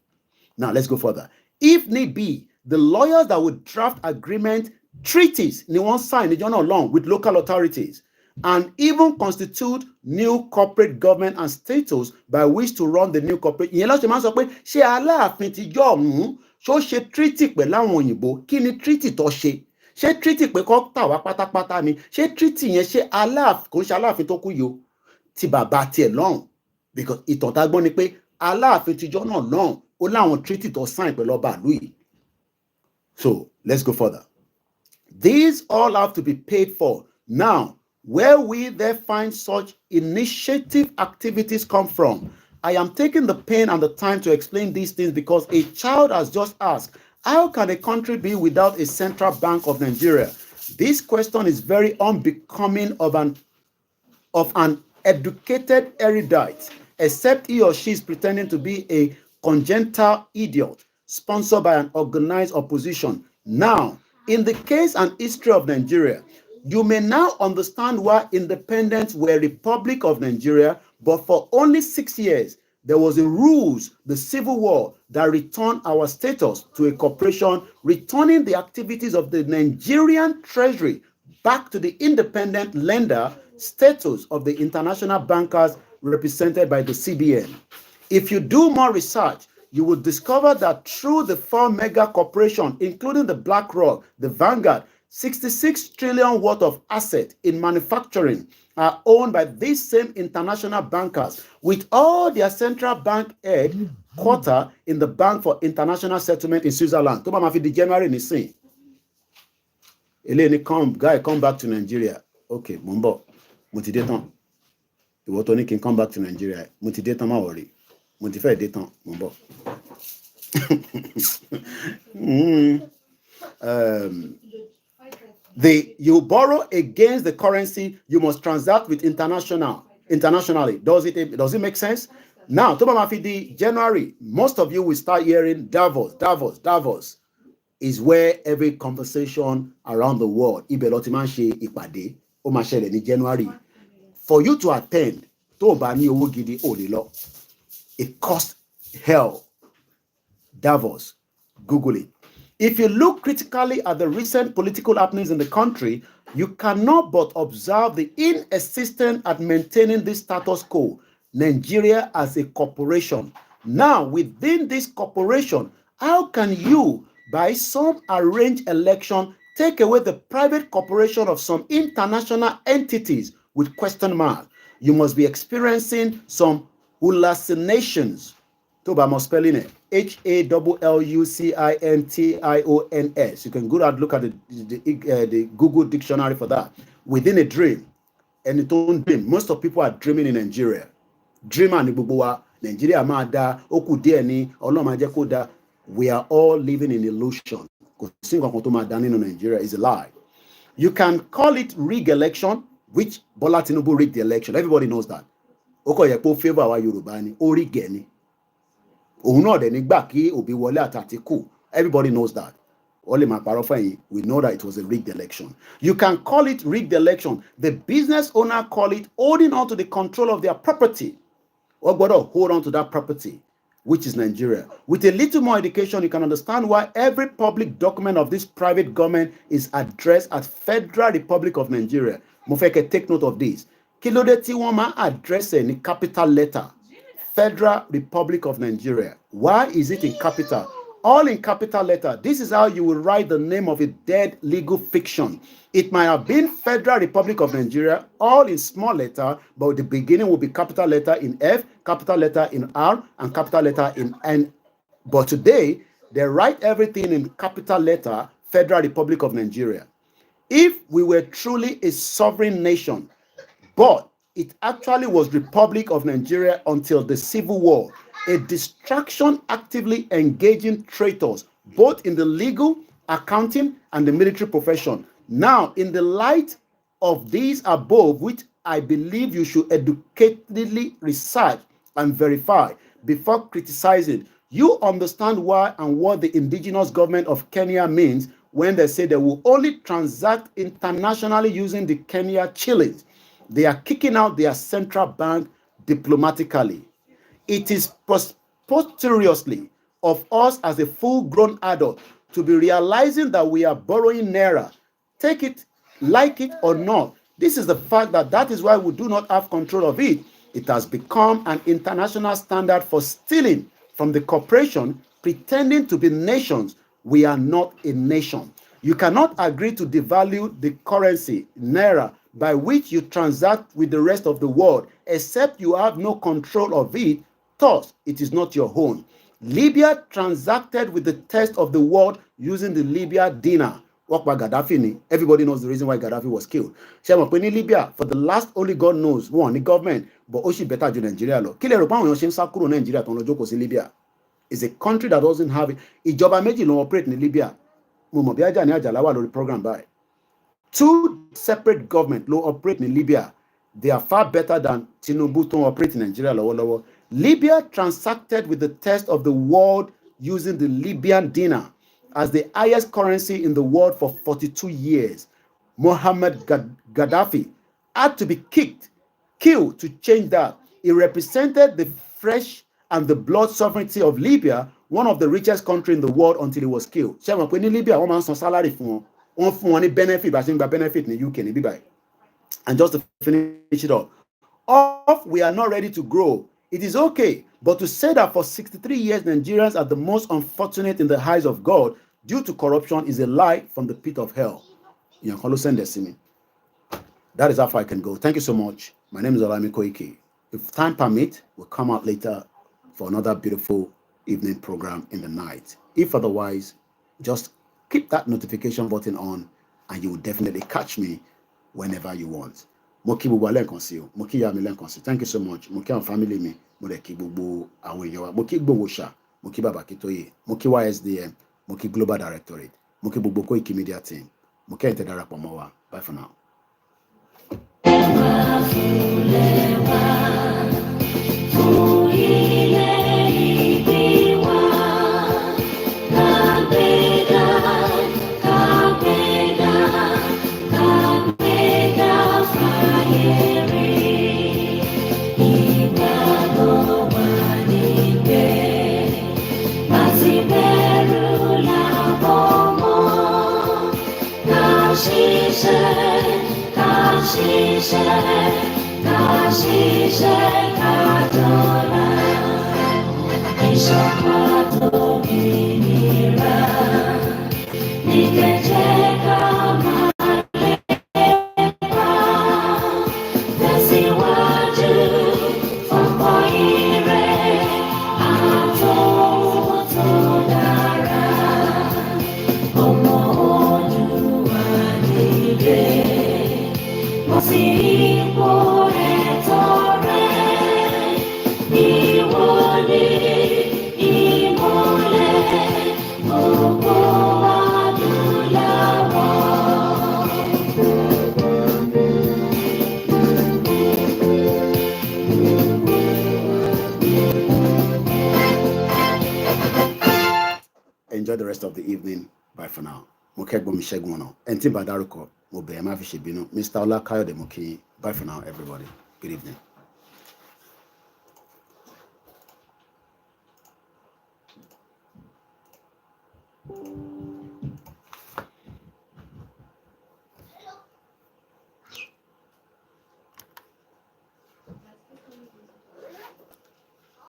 Speaker 1: Now let's go further. If need be, the lawyers that would draft agreement treaties ni wọ́n sign níjọ́ náà long with local authorities and even constitute new corporate government and status by which to run the new corporate. Ìyẹn lọ́sẹ̀ máa ń sọ pé ṣé Aláàfin ti jọ ọ̀hún ṣó ṣe treaty pẹ̀lú àwọn òyìnbó? Kí ni treaty tó ṣe? Ṣé treaty pé kó tà wá pátápátá ni? Ṣé treaty yẹn ṣe Aláàfin kò ń ṣe Aláàfin tó kú yìí o ti bàbá tiẹ̀ lọ́hùn? Because ìtàn tá a gbọ́ ni pé Aláàfin ti jọ́ náà lọ́hùn ó láwọn treaty tó sign pẹ̀lú ọba ìlú yìí. So let's go further. These all have to be paid for. Now, where we there find such initiative activities come from? I am taking the pain and the time to explain these things because a child has just asked, how can a country be without a central bank of Nigeria? This question is very unbecoming of an educated erudite, except he or she is pretending to be a congenital idiot sponsored by an organized opposition. Now, in the case and history of Nigeria, you may now understand why independence were Republic of Nigeria, but for only 6 years, there was a ruse, the Civil War, that returned our status to a corporation, returning the activities of the Nigerian Treasury back to the independent lender status of the international bankers represented by the CBN. If you do more research, you will discover that through the 4 mega corporations, including the BlackRock, the Vanguard, 66 trillion worth of assets in manufacturing are owned by these same international bankers, with all their central bank headquarters in the Bank for International Settlement in Switzerland. Tó bá máa fi di January nísìn. Eléyìí come back to Nigeria. Okay, mo ń bọ̀. Mo ti dé tán. Ìwọ tó ní kí n come back to Nigeria. Mo ti dé tán, má worry. Mo ti fẹ́ dé tán, mo ń bọ̀. You borrow against the currency, you must transact with internationally. Does it make sense? Now, tó bá máa fi di January, most of you will start hearing Davos is where every conversation around the world, ibẹ̀ ló ti máa ń ṣe ìpàdé, ó máa ṣẹlẹ̀ ní January. For you to attend, tó bá ní owó gidi, ó lè lọ. It costs hell. Davos, Google it. If you look critically at the recent political happenings in the country, you cannot but observe the insistence at maintaining this status quo, Nigeria as a corporation. Now, within this corporation, how can you, by some arranged election, take away the private corporation of some international entities with question mark? You must be experiencing some hallucinations. Toba must spelling it. HALLUCINTIONS. You can go and look at the Google dictionary for that. Within a dream, and it don't dream. Most of people are dreaming in Nigeria. Dreamer ni gbogbo wa. Nigeria ma da, oku díẹ̀ ni, Ọlọ́run ma jẹ́ kó da. We are all living in illusion. Kò sí nǹkan kan tó máa dá nínú Nigeria is a lie. You can call it rigged election, which Bola Tinubu rigged the election. Everybody knows that. Ó kàn yẹ pé ó favor àwa Yorùbá ni, ó rig ẹ̀ ni. Òun náà dẹ̀ nígbà kí Òbí wọlé àtàtìkù. Everybody knows that. We know that it was a rigged election. You can call it rigged election. The business owner call it holding on to the control of their property. Or gbọ́dọ̀ hold on to that property, which is Nigeria. With a little more education, you can understand why every public document of this private government is addressed as Federal Republic of Nigeria. Mo fẹ́ kẹ́ take note of this. Kí ló dé tí wọ́n máa address ẹ̀ ní capital letter? Federal Republic of Nigeria. Why is it in capital? All in capital letter. This is how you will write the name of a dead legal fiction. It might have been Federal Republic of Nigeria, all in small letter, but the beginning will be capital letter in F, capital letter in R, and capital letter in N. But today, they write everything in capital letter, Federal Republic of Nigeria. If we were truly a sovereign nation, but it actually was Republic of Nigeria until the Civil War, a distraction actively engaging traitors, both in the legal, accounting, and the military profession. Now, in the light of these above, which I believe you should educatedly research and verify before criticizing, you understand why and what the indigenous government of Kenya means when they say they will only transact internationally using the Kenya shillings. They are kicking out their central bank diplomatically. It is preposterously of us as a full-grown adult to be realizing that we are borrowing naira. Take it, like it or not. This is the fact that is why we do not have control of it. It has become an international standard for stealing from the corporation, pretending to be nations. We are not a nation. You cannot agree to devalue the currency, naira, by which you transact with the rest of the world, except you have no control of it. Thus, it is not your own. Libya transacted with the test of the world using the Libya dinar. Gaddafi. Everybody knows the reason why Gaddafi was killed. Libya, for the last only God knows, one, the government, but Oshi better than Nigeria. Libya is a country that doesn't have it. Ìjọba méjì ló operate in Libya. Program by. Two separate governments ló operate in Libya. They are far better than Tinubu to operate in Nigeria. Libya transacted with the test of the world using the Libyan dinar as the highest currency in the world for 42 years. Muhammad Gaddafi had to be killed to change that. He represented the flesh and the blood sovereignty of Libya, one of the richest countries in the world, until he was killed. Libya, one man salary for one benefit, benefit in the UK. And just to finish it off, we are not ready to grow. It is okay, but to say that for 63 years Nigerians are the most unfortunate in the eyes of God due to corruption is a lie from the pit of hell. You can send this to me. That is how far I can go. Thank you so much. My name is Olami Koiki. If time permit, we'll come out later for another beautiful evening program in the night. If otherwise, just keep that notification button on and you will definitely catch me whenever you want. Moki bubu alenkan si o. Moki ya mi lenkan si. Thank you so much. Moki àwọn family mi. Mo de ki gbogbo àwọn èèyàn wa. Moki Gbowosha. Moki Baba Kitoye. Moki YSDM. Moki Global Directorate. Moki gbogbo KOIKIMEDIA team. Moki ente darapọ̀ mọ́ wa. Bye for now. Enjoy the rest of the evening. Bye for now. Mr. Ola Kayode Moki. Bye for now, everybody. Good evening.